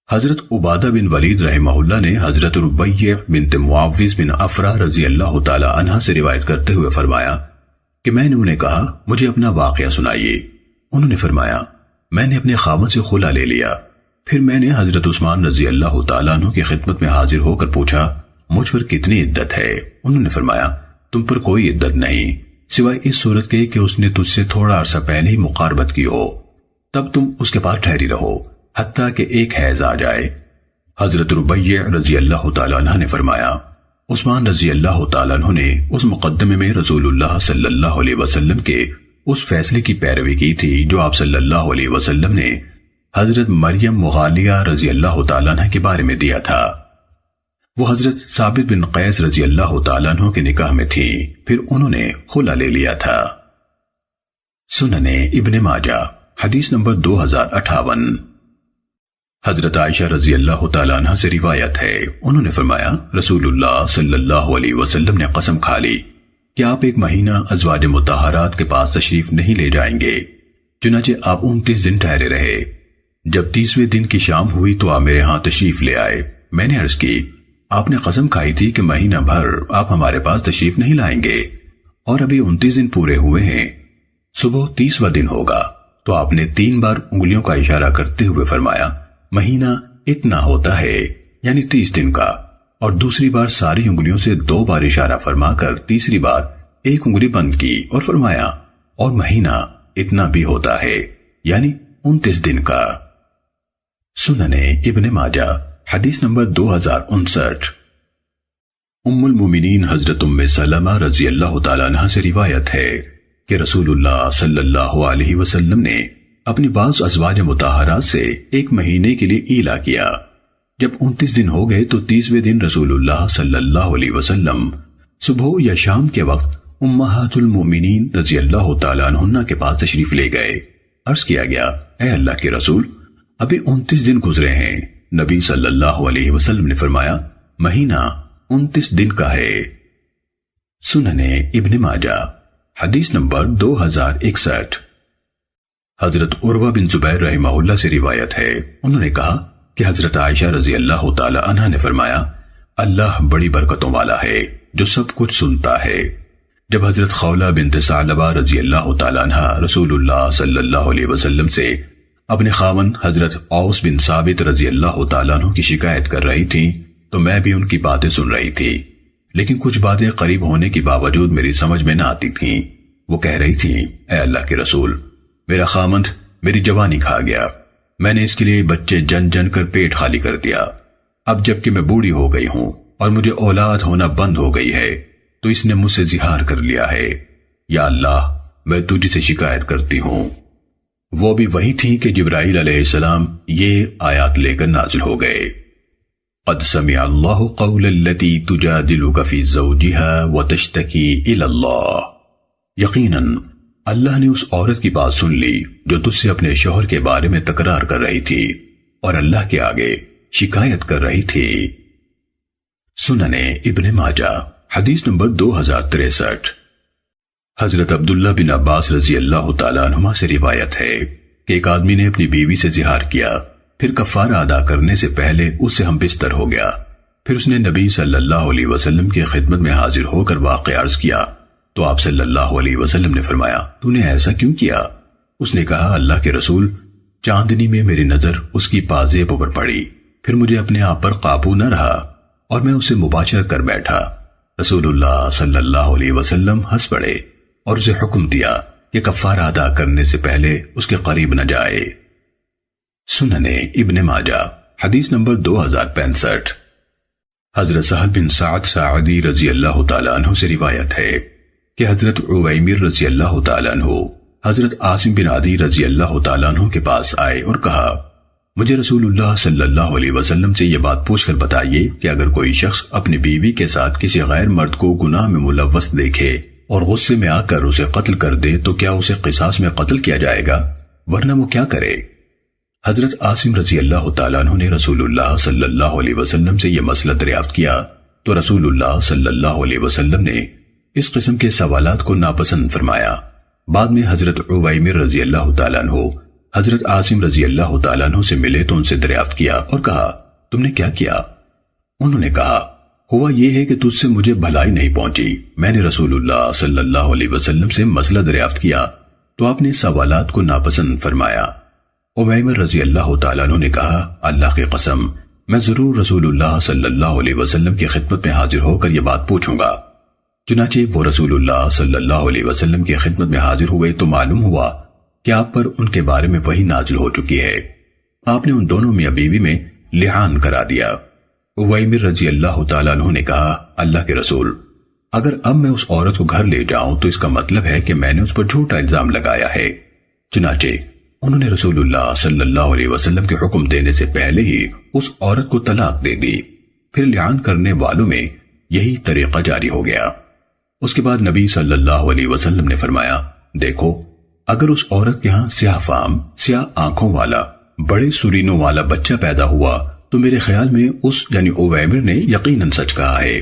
حضرت عبادہ بن ولید رحمہ اللہ نے حضرت ربیع بنت معوذ بن افرا رضی اللہ تعالی عنہ سے روایت کرتے ہوئے فرمایا کہ میں نے انہیں کہا مجھے اپنا واقعہ سنائیے۔ انہوں نے فرمایا میں نے اپنے خاوند سے خلا لے لیا، پھر میں نے حضرت عثمان رضی اللہ تعالیٰ عنہ کی خدمت میں حاضر ہو کر پوچھا مجھ پر کتنی عدت ہے؟ انہوں نے فرمایا تم پر کوئی عدت نہیں سوائے اس صورت کے کہ اس نے تجھ سے تھوڑا عرصہ پہلے ہی مقاربت کی ہو، تب تم اس کے پاس ٹھہری رہو حتیٰ کہ ایک حیض آ جائے۔ حضرت ربیع رضی اللہ تعالیٰ عنہ نے فرمایا عثمان رضی اللہ تعالیٰ عنہ نے اس مقدمے میں رسول اللہ صلی اللہ علیہ وسلم کے اس فیصلے کی پیروی کی تھی جو آپ صلی اللہ علیہ وسلم نے حضرت مریم مغالیہ رضی اللہ تعالیٰ عنہ کے بارے میں دیا تھا۔ وہ حضرت ثابت بن قیس رضی اللہ تعالیٰ عنہ کے نکاح میں تھی، پھر انہوں نے خلا لے لیا تھا۔ سنن ابن ماجہ حدیث نمبر 2058۔ حضرت عائشہ رضی اللہ تعالیٰ عنہ سے روایت ہے، انہوں نے فرمایا رسول اللہ صلی اللہ علیہ وسلم نے قسم کھا لی کہ آپ ایک مہینہ ازواج مطہرات کے پاس تشریف نہیں لے جائیں گے، چنانچہ آپ 29 دن ٹھہرے رہے۔ جب 30ویں دن کی شام ہوئی تو آپ میرے ہاں تشریف لے آئے۔ میں نے عرض کی آپ نے قسم کھائی تھی کہ مہینہ بھر آپ ہمارے پاس تشریف نہیں لائیں گے، اور ابھی 29 دن پورے ہوئے ہیں، صبح 30واں دن ہوگا۔ تو آپ نے 3 بار انگلیوں کا اشارہ کرتے ہوئے فرمایا مہینہ اتنا ہوتا ہے، یعنی 30 دن کا، اور دوسری بار ساری انگلیوں سے 2 بار اشارہ فرما کر تیسری بار ایک انگلی بند کی اور فرمایا اور مہینہ اتنا بھی ہوتا ہے، یعنی 29 دن کا۔ سنن ابن ماجہ حدیث نمبر 2059۔ ام المومنین حضرت ام سلمہ رضی اللہ تعالیٰ عنہ سے روایت ہے کہ رسول اللہ صلی اللہ علیہ وسلم نے اپنی بعض ازواج مطہرات سے 1 مہینے کے لیے ایلا کیا۔ جب 29 دن ہو گئے تو 30ویں دن رسول اللہ صلی اللہ علیہ وسلم صبح یا شام کے وقت امہات المومنین رضی اللہ تعالیٰ عنہ کے پاس تشریف لے گئے۔ عرض کیا گیا اے اللہ کے رسول، ابھی 29 دن گزرے ہیں۔ نبی صلی اللہ علیہ وسلم نے فرمایا مہینہ 29 دن کا ہے۔ سنن ابن ماجہ حدیث نمبر 2061۔ حضرت عروہ بن زبیر رحمہ اللہ سے روایت ہے، انہوں نے کہا کہ حضرت عائشہ رضی اللہ تعالی عنہ نے فرمایا اللہ بڑی برکتوں والا ہے جو سب کچھ سنتا ہے۔ جب حضرت خولہ بنت ثعلبہ رضی اللہ تعالی عنہ رسول اللہ صلی اللہ علیہ وسلم سے اپنے خاوند حضرت اوس بن ثابت رضی اللہ تعالیٰ عنہ کی شکایت کر رہی تھی تو میں بھی ان کی باتیں سن رہی تھی، لیکن کچھ باتیں قریب ہونے کی باوجود میری سمجھ میں نہ آتی تھیں۔ وہ کہہ رہی تھی اے اللہ کے رسول، میرا خاوند میری جوانی کھا گیا، میں نے اس کے لیے بچے جن جن کر پیٹ خالی کر دیا، اب جب کہ میں بوڑھی ہو گئی ہوں اور مجھے اولاد ہونا بند ہو گئی ہے تو اس نے مجھ سے زہار کر لیا ہے، یا اللہ میں تجھ سے شکایت کرتی ہوں۔ وہ بھی وہی تھی کہ جبرائیل علیہ السلام یہ آیات لے کر نازل ہو گئے، قد سمع اللہ قول التي تجادلك في زوجها وتشتكي الى اللہ، یقیناً اللہ نے اس عورت کی بات سن لی جو تجھ سے اپنے شوہر کے بارے میں تکرار کر رہی تھی اور اللہ کے آگے شکایت کر رہی تھی۔ سنن ابن ماجہ حدیث نمبر 2063۔ حضرت عبداللہ بن عباس رضی اللہ تعالیٰ عنہما سے روایت ہے کہ ایک آدمی نے اپنی بیوی سے زہار کیا، پھر کفارہ ادا کرنے سے پہلے اس سے ہم بستر ہو گیا، پھر اس نے نبی صلی اللہ علیہ وسلم کی خدمت میں حاضر ہو کر واقعہ عرض کیا تو آپ صلی اللہ علیہ وسلم نے فرمایا تو نے ایسا کیوں کیا؟ اس نے کہا اللہ کے رسول، چاندنی میں میری نظر اس کی پازیب پر پڑی، پھر مجھے اپنے آپ پر قابو نہ رہا اور میں اسے مباشرت کر بیٹھا۔ رسول اللہ صلی اللہ علیہ وسلم ہنس پڑے اور اسے حکم دیا کہ کفارہ ادا کرنے سے پہلے اس کے قریب نہ جائے۔ سنن ابن ماجہ حدیث نمبر 2065۔ حضرت سہل بن سعد ساعدی رضی اللہ تعالیٰ عنہ سے روایت ہے کہ حضرت عویمر رضی اللہ تعالیٰ عنہ حضرت عاصم بن عدی رضی اللہ تعالیٰ عنہ کے پاس آئے اور کہا مجھے رسول اللہ صلی اللہ علیہ وسلم سے یہ بات پوچھ کر بتائیے کہ اگر کوئی شخص اپنی بیوی کے ساتھ کسی غیر مرد کو گناہ میں ملوث دیکھے اور غصے میں آ کر اسے قتل کر دے تو کیا اسے قصاص میں قتل کیا جائے گا، ورنہ وہ کیا کرے؟ حضرت عاصم رضی اللہ تعالیٰ عنہ نے رسول اللہ صلی اللہ علیہ وسلم سے یہ مسئلہ دریافت کیا تو رسول اللہ صلی اللہ علیہ وسلم نے اس قسم کے سوالات کو ناپسند فرمایا۔ بعد میں حضرت عویمر رضی اللہ تعالیٰ عنہ حضرت عاصم رضی اللہ تعالیٰ عنہ سے ملے تو ان سے دریافت کیا اور کہا تم نے کیا کیا؟ انہوں نے کہا ہوا یہ ہے کہ تجھ سے مجھے بھلائی نہیں پہنچی، میں نے رسول اللہ صلی اللہ علیہ وسلم سے مسئلہ دریافت کیا تو آپ نے سوالات کو ناپسند فرمایا۔ عویمر رضی اللہ تعالیٰ عنہ نے کہا اللہ کی قسم میں ضرور رسول اللہ صلی اللہ علیہ وسلم کی خدمت میں حاضر ہو کر یہ بات پوچھوں گا۔ چنانچہ وہ رسول اللہ صلی اللہ علیہ وسلم کی خدمت میں حاضر ہوئے تو معلوم ہوا کہ آپ پر ان کے بارے میں وحی نازل ہو چکی ہے۔ آپ نے ان دونوں میاں بیوی میں لعان کرا دیا۔ اویمر رضی اللہ تعالیٰ عنہ نے کہا اللہ کے رسول، اگر اب میں اس عورت کو گھر لے جاؤں تو اس کا مطلب ہے کہ میں نے اس پر جھوٹا الزام لگایا ہے۔ چنانچہ انہوں نے رسول اللہ صلی اللہ علیہ وسلم کے حکم دینے سے پہلے ہی اس عورت کو طلاق دے دی۔ پھر لعان کرنے والوں میں یہی طریقہ جاری ہو گیا۔ اس کے بعد نبی صلی اللہ علیہ وسلم نے فرمایا، دیکھو اگر اس عورت کے ہاں سیاہ فام، سیاہ آنکھوں والا، بڑے سرینوں والا بچہ پیدا ہوا تو میرے خیال میں اس یعنی اویمر نے یقیناً سچ کہا ہے،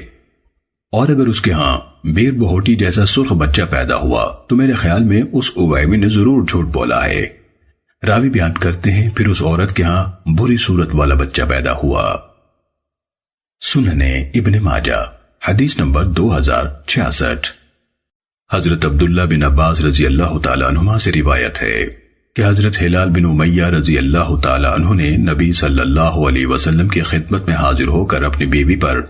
اور اگر اس کے ہاں بیر بہوٹی جیسا سرخ بچہ پیدا ہوا تو میرے خیال میں اس اویمر نے ضرور جھوٹ بولا ہے۔ راوی بیان کرتے ہیں پھر اس عورت کے ہاں بری صورت والا بچہ پیدا ہوا۔ سننے ابن ماجہ حدیث نمبر 2066۔ حضرت عبداللہ بن عباس رضی اللہ تعالیٰ عنہما سے روایت ہے کہ حضرت ہلال بن امیہ رضی اللہ تعالیٰ عنہ نے نبی صلی اللہ علیہ وسلم کی خدمت میں حاضر ہو کر اپنی بیوی پر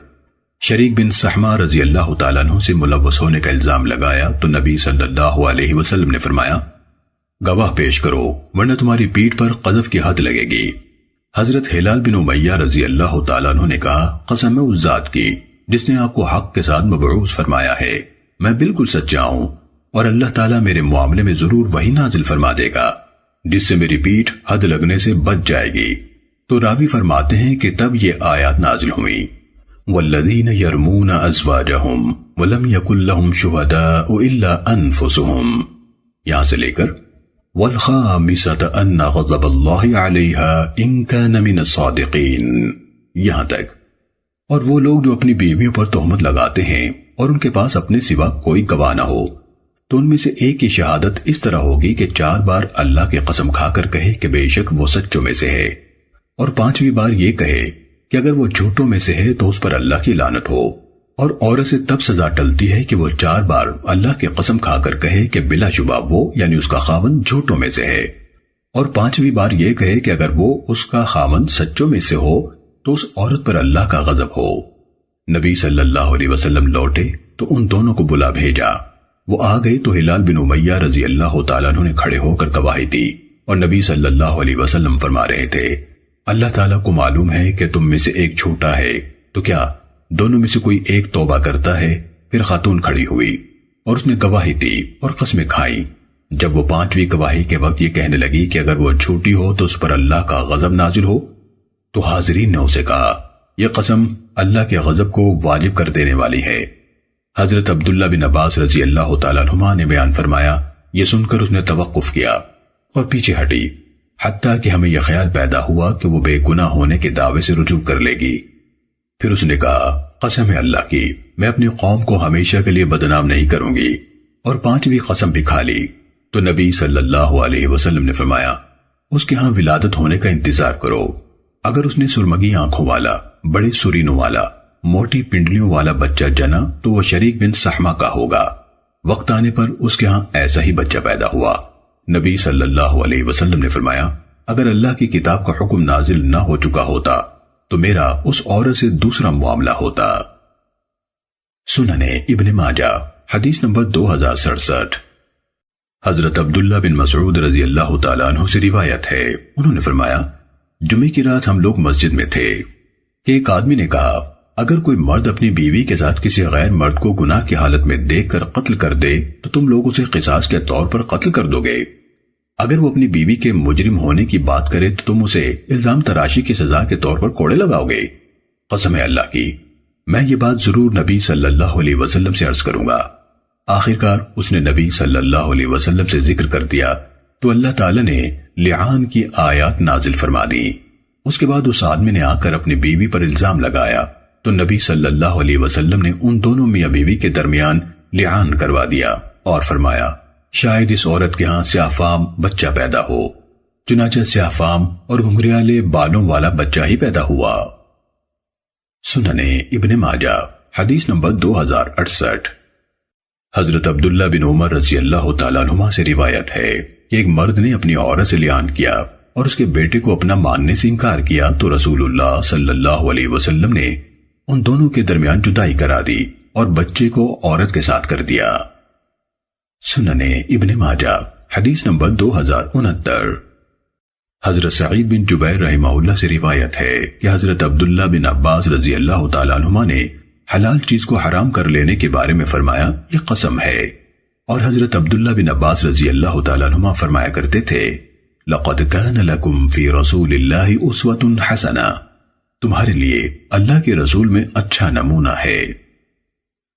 شریک بن سحمہ رضی اللہ تعالیٰ عنہ سے ملوث ہونے کا الزام لگایا تو نبی صلی اللہ علیہ وسلم نے فرمایا، گواہ پیش کرو ورنہ تمہاری پیٹھ پر قذف کی حد لگے گی۔ حضرت ہلال بن امیہ رضی اللہ تعالیٰ عنہ نے کہا، قسم ہے اس ذات کی جس نے آپ کو حق کے ساتھ مبعوث فرمایا ہے، میں بالکل سچا ہوں اور اللہ تعالیٰ میرے معاملے میں ضرور وہی نازل فرما دے گا جس سے میری پیٹھ حد لگنے سے بچ جائے گی۔ تو راوی فرماتے ہیں کہ تب یہ آیات نازل ہوئی، والذین یرمون ازواجہم ولم یکن لہم شہداء الا انفسہم، یہاں سے لے کر والخامسۃ ان غضب اللہ علیہا ان کان من الصادقین یہاں تک۔ اور وہ لوگ جو اپنی بیویوں پر تہمت لگاتے ہیں اور ان کے پاس اپنے سوا کوئی گواہ نہ ہو تو ان میں سے ایک کی شہادت اس طرح ہوگی کہ 4 بار اللہ کی قسم کھا کر کہے کہ بے شک وہ سچوں میں سے ہے، اور 5ویں بار یہ کہے کہ اگر وہ جھوٹوں میں سے ہے تو اس پر اللہ کی لعنت ہو۔ اور عورت سے تب سزا ٹلتی ہے کہ وہ 4 بار اللہ کی قسم کھا کر کہے کہ بلا شبہ وہ یعنی اس کا خاوند جھوٹوں میں سے ہے، اور 5ویں بار یہ کہے کہ اگر وہ اس کا خاوند سچوں میں سے ہو تو اس عورت پر اللہ کا غضب ہو۔ نبی صلی اللہ علیہ وسلم لوٹے تو ان دونوں کو بلا بھیجا۔ وہ آ گئے تو ہلال بن امیہ رضی اللہ تعالیٰ عنہ نے کھڑے ہو کر گواہی دی، اور نبی صلی اللہ علیہ وسلم فرما رہے تھے، اللہ تعالیٰ کو معلوم ہے کہ تم میں سے ایک جھوٹا ہے، تو کیا دونوں میں سے کوئی ایک توبہ کرتا ہے؟ پھر خاتون کھڑی ہوئی اور اس نے گواہی دی اور قسمیں کھائیں۔ جب وہ 5ویں گواہی کے وقت یہ کہنے لگی کہ اگر وہ جھوٹی ہو تو اس پر اللہ کا غضب نازل ہو، تو حاضرین نے اسے کہا، یہ قسم اللہ کے غضب کو واجب کر دینے والی ہے۔ حضرت عبداللہ بن عباس رضی اللہ تعالیٰ عنہما نے بیان فرمایا، یہ سن کر اس نے توقف کیا اور پیچھے ہٹی، حتیٰ کہ ہمیں یہ خیال پیدا ہوا کہ وہ بے گناہ ہونے کے دعوے سے رجوع کر لے گی۔ پھر اس نے کہا، قسم ہے اللہ کی، میں اپنی قوم کو ہمیشہ کے لیے بدنام نہیں کروں گی، اور 5ویں قسم بھی کھا لی۔ تو نبی صلی اللہ علیہ وسلم نے فرمایا، اس کے ہاں ولادت ہونے کا انتظار کرو، اگر اس نے سرمگی آنکھوں والا، بڑے سرینوں والا، موٹی پنڈلیوں والا بچہ جنا تو وہ شریک بن سحمہ کا ہوگا۔ وقت آنے پر اس کے ہاں ایسا ہی بچہ پیدا ہوا۔ نبی صلی اللہ علیہ وسلم نے فرمایا، اگر اللہ کی کتاب کا حکم نازل نہ ہو چکا ہوتا تو میرا اس عورت سے دوسرا معاملہ ہوتا۔ سننے ابن ماجہ حدیث نمبر 2067۔ حضرت عبداللہ بن مسعود رضی اللہ تعالیٰ عنہ سے روایت ہے، انہوں نے فرمایا، جمعے کی رات ہم لوگ مسجد میں تھے کہ ایک آدمی نے کہا، اگر کوئی مرد اپنی بیوی کے ساتھ کسی غیر مرد کو گناہ کی حالت میں دیکھ کر قتل کر دے تو تم لوگ اسے قصاص کے طور پر قتل کر دو گے؟ اگر وہ اپنی بیوی کے مجرم ہونے کی بات کرے تو تم اسے الزام تراشی کی سزا کے طور پر کوڑے لگاؤ گے؟ قسم ہے اللہ کی، میں یہ بات ضرور نبی صلی اللہ علیہ وسلم سے عرض کروں گا۔ آخرکار اس نے نبی صلی اللہ علیہ وسلم سے ذکر کر دیا تو اللہ تعالیٰ نے لعان کی آیات نازل فرما دی۔ اس کے بعد اس آدمی نے آ کر اپنی بیوی پر الزام لگایا تو نبی صلی اللہ علیہ وسلم نے ان دونوں میاں بیوی کے درمیان لعان کروا دیا اور فرمایا، شاید اس عورت کے ہاں سیاہ فام بچہ پیدا ہو۔ چنانچہ سیاہ فام اور گھنگریالے بالوں والا بچہ ہی پیدا ہوا۔ سننے ابن ماجہ حدیث نمبر 2068۔ حضرت عبداللہ بن عمر رضی اللہ تعالیٰ عنہما سے روایت ہے کہ ایک مرد نے اپنی عورت سے لعان کیا اور اس کے بیٹے کو اپنا ماننے سے انکار کیا تو رسول اللہ صلی اللہ علیہ وسلم نے ان دونوں کے درمیان جدائی کرا دی اور بچے کو عورت کے ساتھ کر دیا۔ سننے ابن ماجہ حدیث نمبر 2069۔ حضرت سعید بن جبیر رحمہ اللہ سے روایت ہے کہ حضرت عبداللہ بن عباس رضی اللہ تعالیٰ عنہما نے حلال چیز کو حرام کر لینے کے بارے میں فرمایا یہ قسم ہے، اور حضرت عبداللہ بن عباس رضی اللہ تعالیٰ عنہما فرمایا کرتے تھے لَقَدْ كَانَ لَكُمْ فِي رَسُولِ اللَّهِ أُسْوَةٌ حَسَنَةٌ، تمہارے لیے اللہ کے رسول میں اچھا نمونہ ہے۔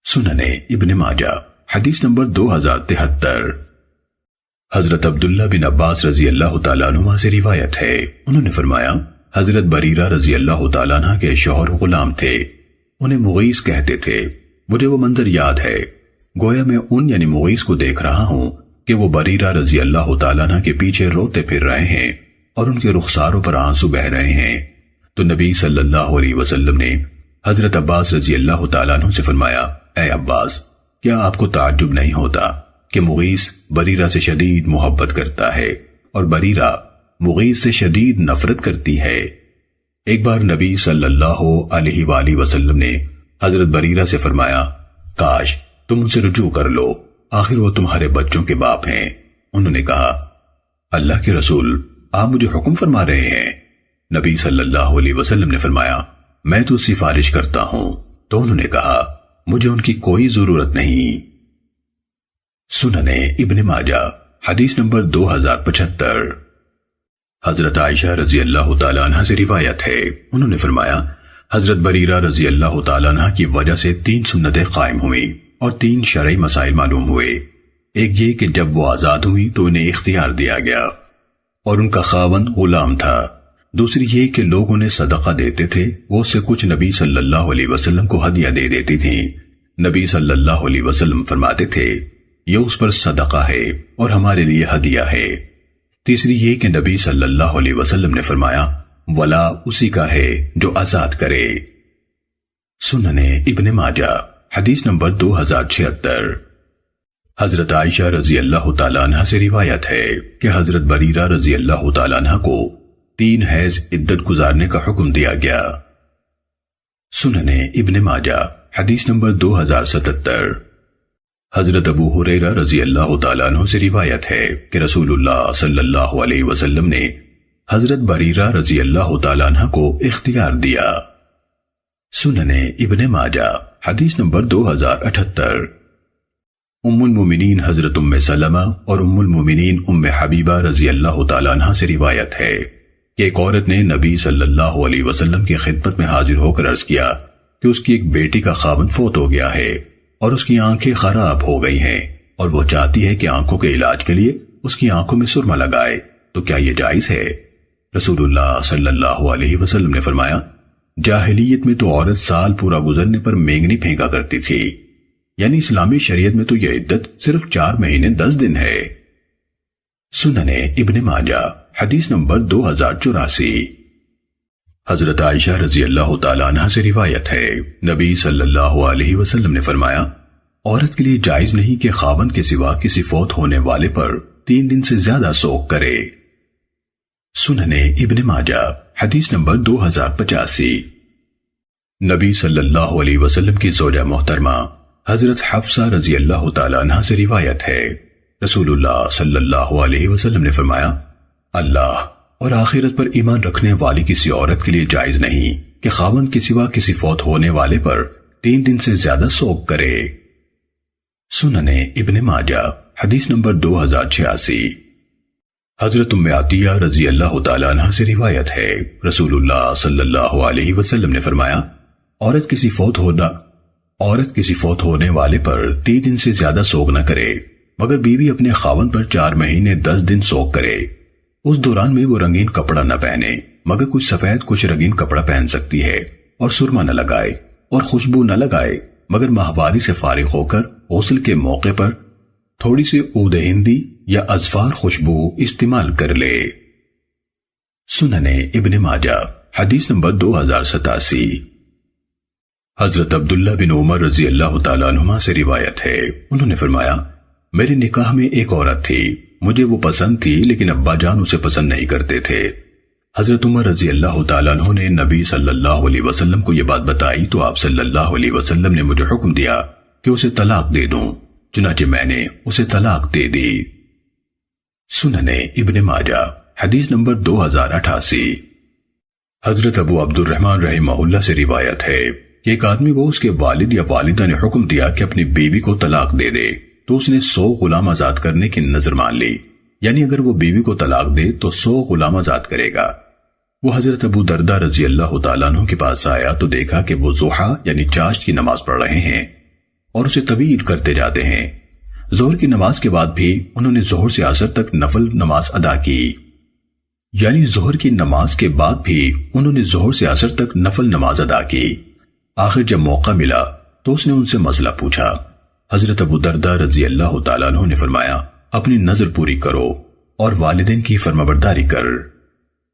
سننے ابن ماجہ حدیث نمبر 2073۔ حضرت عبداللہ بن عباس رضی اللہ تعالیٰ عنہما سے روایت ہے، انہوں نے فرمایا حضرت بریرہ رضی اللہ تعالیٰ عنہ کے شوہر غلام تھے، انہیں مغیث کہتے تھے۔ مجھے وہ منظر یاد ہے گویا میں ان یعنی مغیث کو دیکھ رہا ہوں کہ وہ بریرہ رضی اللہ تعالیٰ عنہ کے پیچھے روتے پھر رہے ہیں اور ان کے رخساروں پر آنسو بہ رہے ہیں۔ تو نبی صلی اللہ علیہ وسلم نے حضرت عباس رضی اللہ تعالیٰ عنہ سے فرمایا اے عباس، کیا آپ کو تعجب نہیں ہوتا کہ مغیث بریرہ سے شدید محبت کرتا ہے اور بریرہ مغیث سے شدید نفرت کرتی ہے؟ ایک بار نبی صلی اللہ علیہ وآلہ وسلم نے حضرت بریرہ سے فرمایا کاش تم ان سے رجوع کر لو، آخر وہ تمہارے بچوں کے باپ ہیں۔ انہوں نے کہا اللہ کے رسول، آپ مجھے حکم فرما رہے ہیں؟ نبی صلی اللہ علیہ وسلم نے فرمایا میں تو سفارش کرتا ہوں۔ تو انہوں نے کہا مجھے ان کی کوئی ضرورت نہیں۔ سننے ابن ماجہ حدیث نمبر 2075۔ حضرت عائشہ رضی اللہ تعالیٰ عنہ سے روایت ہے، انہوں نے فرمایا حضرت بریرہ رضی اللہ تعالیٰ عنہ کی وجہ سے 3 سنتیں قائم ہوئیں اور 3 شرعی مسائل معلوم ہوئے۔ ایک یہ کہ جب وہ آزاد ہوئی تو انہیں اختیار دیا گیا اور ان کا خاوند غلام تھا۔ دوسری یہ کہ لوگ انہیں صدقہ دیتے تھے، وہ اس سے کچھ نبی صلی اللہ علیہ وسلم کو ہدیہ دے دیتی تھیں۔ نبی صلی اللہ علیہ وسلم فرماتے تھے یہ اس پر صدقہ ہے اور ہمارے لیے ہدیہ ہے۔ تیسری یہ کہ نبی صلی اللہ علیہ وسلم نے فرمایا ولا اسی کا ہے جو آزاد کرے۔ سننے ابن ماجہ حدیث نمبر 2076۔ حضرت عائشہ رضی اللہ تعالیٰ عنہ سے روایت ہے کہ حضرت بریرہ رضی اللہ تعالیٰ عنہ کو 3 حیض عدت گزارنے کا حکم دیا گیا۔ سننے ابن ماجہ حدیث نمبر 2077۔ حضرت ابو ہریرہ رضی اللہ تعالیٰ عنہ سے روایت ہے کہ رسول اللہ صلی اللہ علیہ وسلم نے حضرت بریرہ رضی اللہ تعالیٰ عنہ کو اختیار دیا۔ سننے ابن ماجہ حدیث نمبر 2078۔ ام المومنین حضرت ام سلمہ اور ام المومنین ام حبیبہ رضی اللہ تعالیٰ عنہ سے روایت ہے کہ ایک عورت نے نبی صلی اللہ علیہ وسلم کی خدمت میں حاضر ہو کر عرض کیا کہ اس کی ایک بیٹی کا خاوند فوت ہو گیا ہے اور اس کی آنکھیں خراب ہو گئی ہیں اور وہ چاہتی ہے کہ آنکھوں کے علاج کے لیے اس کی آنکھوں میں سرما لگائے، تو کیا یہ جائز ہے؟ رسول اللہ صلی اللہ علیہ وسلم نے فرمایا جاہلیت میں تو عورت سال پورا گزرنے پر مینگنی پھینکا کرتی تھی، یعنی اسلامی شریعت میں تو یہ عدت صرف 4 مہینے 10 دن ہے۔ سننے ابن ماجہ حدیث نمبر 2084۔ حضرت عائشہ رضی اللہ تعالیٰ عنہ سے روایت ہے نبی صلی اللہ علیہ وسلم نے فرمایا عورت کے لیے جائز نہیں کہ خاوند کے سوا کسی فوت ہونے والے پر 3 دن سے زیادہ سوگ کرے۔ سننے ابن ماجہ حدیث نمبر 2085۔ نبی صلی اللہ علیہ وسلم کی زوجہ محترمہ حضرت حفصہ رضی اللہ تعالیٰ عنہ سے روایت ہے رسول اللہ صلی اللہ علیہ وسلم نے فرمایا اللہ اور آخرت پر ایمان رکھنے والی کسی عورت کے لیے جائز نہیں کہ خاوند کے سوا کسی فوت ہونے والے پر 3 دن سے زیادہ سوگ کرے۔ سننے ابن ماجہ حدیث نمبر 2086۔ حضرت ام عطیہ رضی اللہ تعالیٰ عنہ سے روایت ہے رسول اللہ صلی اللہ علیہ وسلم نے فرمایا عورت کسی فوت ہونے والے پر 3 دن سے زیادہ سوگ نہ کرے مگر بیوی اپنے خاوند پر 4 مہینے 10 دن سوگ کرے۔ اس دوران میں وہ رنگین کپڑا نہ پہنے مگر کچھ سفید کچھ رنگین کپڑا پہن سکتی ہے، اور سرما نہ لگائے اور خوشبو نہ لگائے مگر ماہواری سے فارغ ہو کر غسل کے موقع پر تھوڑی سی عود ہندی یا اذفار خوشبو استعمال کر لے۔ سننے ابن ماجہ حدیث نمبر 2087۔ حضرت عبداللہ بن عمر رضی اللہ تعالیٰ عنہما سے روایت ہے انہوں نے فرمایا میرے نکاح میں ایک عورت تھی، مجھے وہ پسند تھی لیکن ابا جان اسے پسند نہیں کرتے تھے۔ حضرت عمر رضی اللہ تعالیٰ عنہ نے نبی صلی اللہ علیہ وسلم کو یہ بات بتائی تو آپ صلی اللہ علیہ وسلم نے مجھے حکم دیا کہ اسے طلاق دے دوں، چنانچہ میں نے اسے طلاق دے دی۔ سننے ابن ماجہ حدیث نمبر 2088۔ حضرت ابو عبد الرحمن رحمہ اللہ سے روایت ہے کہ ایک آدمی کو اس کے والد یا والدہ نے حکم دیا کہ اپنی بیوی کو طلاق دے دے، تو اس نے 100 غلام آزاد کرنے کی نظر مان لی، یعنی اگر وہ بیوی کو طلاق دے تو 100 غلام آزاد کرے گا۔ وہ حضرت ابو دردہ رضی اللہ تعالیٰ عنہ کے پاس آیا تو دیکھا کہ وہ ضحیٰ یعنی چاشت کی نماز پڑھ رہے ہیں اور اسے طویل کرتے جاتے ہیں۔ ظہر کی نماز کے بعد بھی انہوں نے ظہر سے عصر تک نفل نماز ادا کی، یعنی ظہر کی نماز کے بعد بھی انہوں نے ظہر سے عصر تک نفل نماز ادا کی۔ آخر جب موقع ملا تو اس نے ان سے مسئلہ پوچھا۔ حضرت ابو دردہ رضی اللہ تعالیٰ عنہ نے فرمایا، اپنی نظر پوری کرو اور والدین کی فرمانبرداری کر۔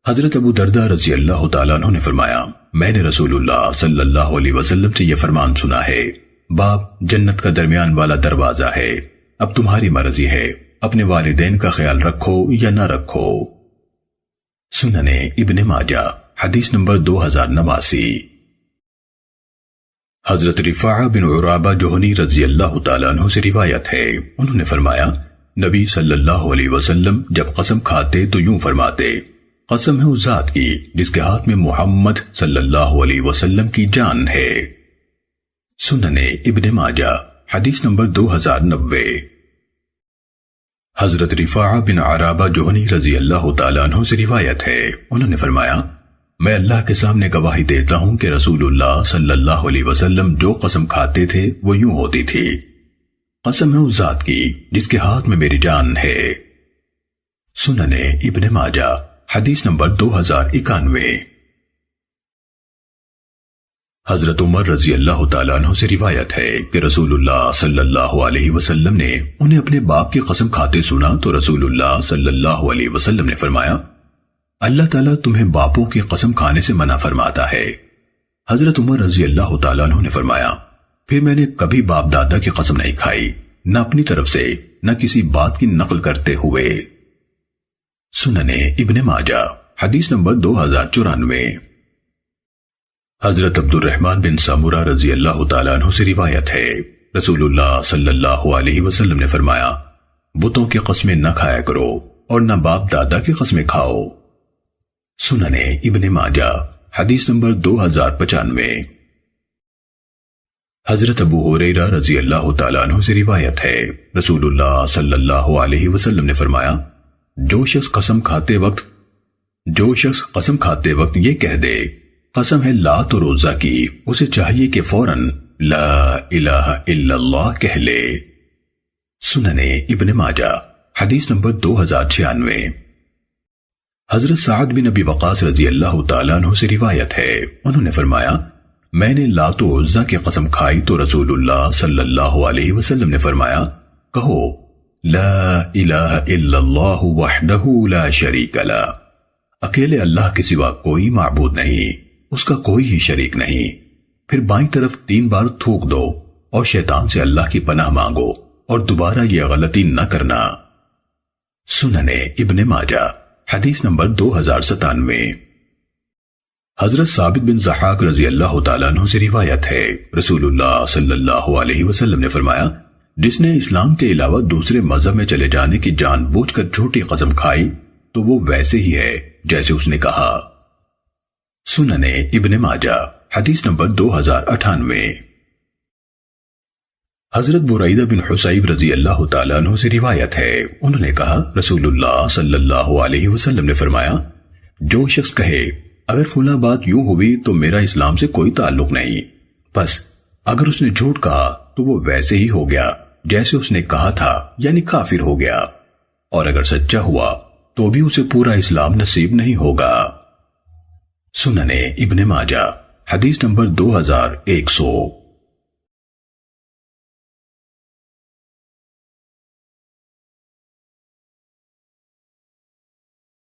حضرت ابو دردہ رضی اللہ تعالیٰ عنہ نے فرمایا، میں نے رسول اللہ صلی اللہ علیہ وسلم سے یہ فرمان سنا ہے، باب جنت کا درمیان والا دروازہ ہے، اب تمہاری مرضی ہے، اپنے والدین کا خیال رکھو یا نہ رکھو۔ سننے ابن ماجہ حدیث نمبر 2089۔ حضرت رفاعہ بن عرابہ جوہنی رضی اللہ تعالیٰ عنہ سے روایت ہے، انہوں نے فرمایا، نبی صلی اللہ علیہ وسلم جب قسم کھاتے تو یوں فرماتے، قسم ہے اس ذات کی جس کے ہاتھ میں محمد صلی اللہ علیہ وسلم کی جان ہے۔ سننے ابن ماجہ حدیث نمبر 2090۔ حضرت رفاعہ بن عرابہ جوہنی رضی اللہ تعالیٰ عنہ سے روایت ہے، انہوں نے فرمایا، میں اللہ کے سامنے گواہی دیتا ہوں کہ رسول اللہ صلی اللہ علیہ وسلم جو قسم کھاتے تھے وہ یوں ہوتی تھی، قسم ہے اس ذات کی جس کے ہاتھ میں میری جان ہے۔ سننے ابن ماجہ حدیث نمبر 2091۔ حضرت عمر رضی اللہ تعالیٰ عنہ سے روایت ہے کہ رسول اللہ صلی اللہ علیہ وسلم نے انہیں اپنے باپ کی قسم کھاتے سنا تو رسول اللہ صلی اللہ علیہ وسلم نے فرمایا، اللہ تعالیٰ تمہیں باپوں کی قسم کھانے سے منع فرماتا ہے۔ حضرت عمر رضی اللہ تعالیٰ عنہ نے فرمایا، پھر میں نے کبھی باپ دادا کی قسم نہیں کھائی، نہ اپنی طرف سے نہ کسی بات کی نقل کرتے ہوئے۔ سننے ابن ماجہ حدیث نمبر 2094۔ حضرت عبد الرحمن بن سامورہ رضی اللہ تعالیٰ عنہ سے روایت ہے، رسول اللہ صلی اللہ علیہ وسلم نے فرمایا، بتوں کی قسمیں نہ کھایا کرو اور نہ باپ دادا کی قسمیں کھاؤ۔ سننے ابن ماجہ حدیث نمبر 2095۔ حضرت ابو ہریرہ رضی اللہ تعالیٰ عنہ سے روایت ہے، رسول اللہ صلی اللہ علیہ وسلم نے فرمایا، جو شخص قسم کھاتے وقت یہ کہہ دے، قسم ہے لات اور عزا کی، اسے چاہیے کہ فوراً لا الہ الا اللہ کہہ لے۔ سننے ابن ماجہ حدیث نمبر 2096۔ حضرت سعد بن ابی وقاص رضی اللہ تعالیٰ عنہ سے روایت ہے، انہوں نے فرمایا، میں نے لات و عزا کی قسم کھائی تو رسول اللہ صلی اللہ علیہ وسلم نے فرمایا، کہو لا الہ الا اللہ وحدہ لا شریک لہ، اکیلے اللہ کے سوا کوئی معبود نہیں، اس کا کوئی ہی شریک نہیں۔ پھر بائیں طرف 3 بار تھوک دو اور شیطان سے اللہ کی پناہ مانگو اور دوبارہ یہ غلطی نہ کرنا۔ سننے ابن ماجہ حدیث نمبر 2097۔ حضرت ثابت بن ضحاک رضی اللہ تعالیٰ عنہ سے روایت ہے، رسول اللہ صلی اللہ علیہ وسلم نے فرمایا، جس نے اسلام کے علاوہ دوسرے مذہب میں چلے جانے کی جان بوجھ کر جھوٹی قسم کھائی تو وہ ویسے ہی ہے جیسے اس نے کہا۔ سننے ابن ماجہ حدیث نمبر 2098۔ حضرت بریدہ بن حصیب رضی اللہ تعالیٰ عنہ سے روایت ہے، انہوں نے کہا، رسول اللہ صلی اللہ علیہ وسلم نے فرمایا، جو شخص کہے اگر فلاں بات یوں ہوئی تو میرا اسلام سے کوئی تعلق نہیں، بس اگر اس نے جھوٹ کہا تو وہ ویسے ہی ہو گیا جیسے اس نے کہا تھا، یعنی کافر ہو گیا، اور اگر سچا ہوا تو بھی اسے پورا اسلام نصیب نہیں ہوگا۔ سننے ابن ماجہ حدیث نمبر 2100۔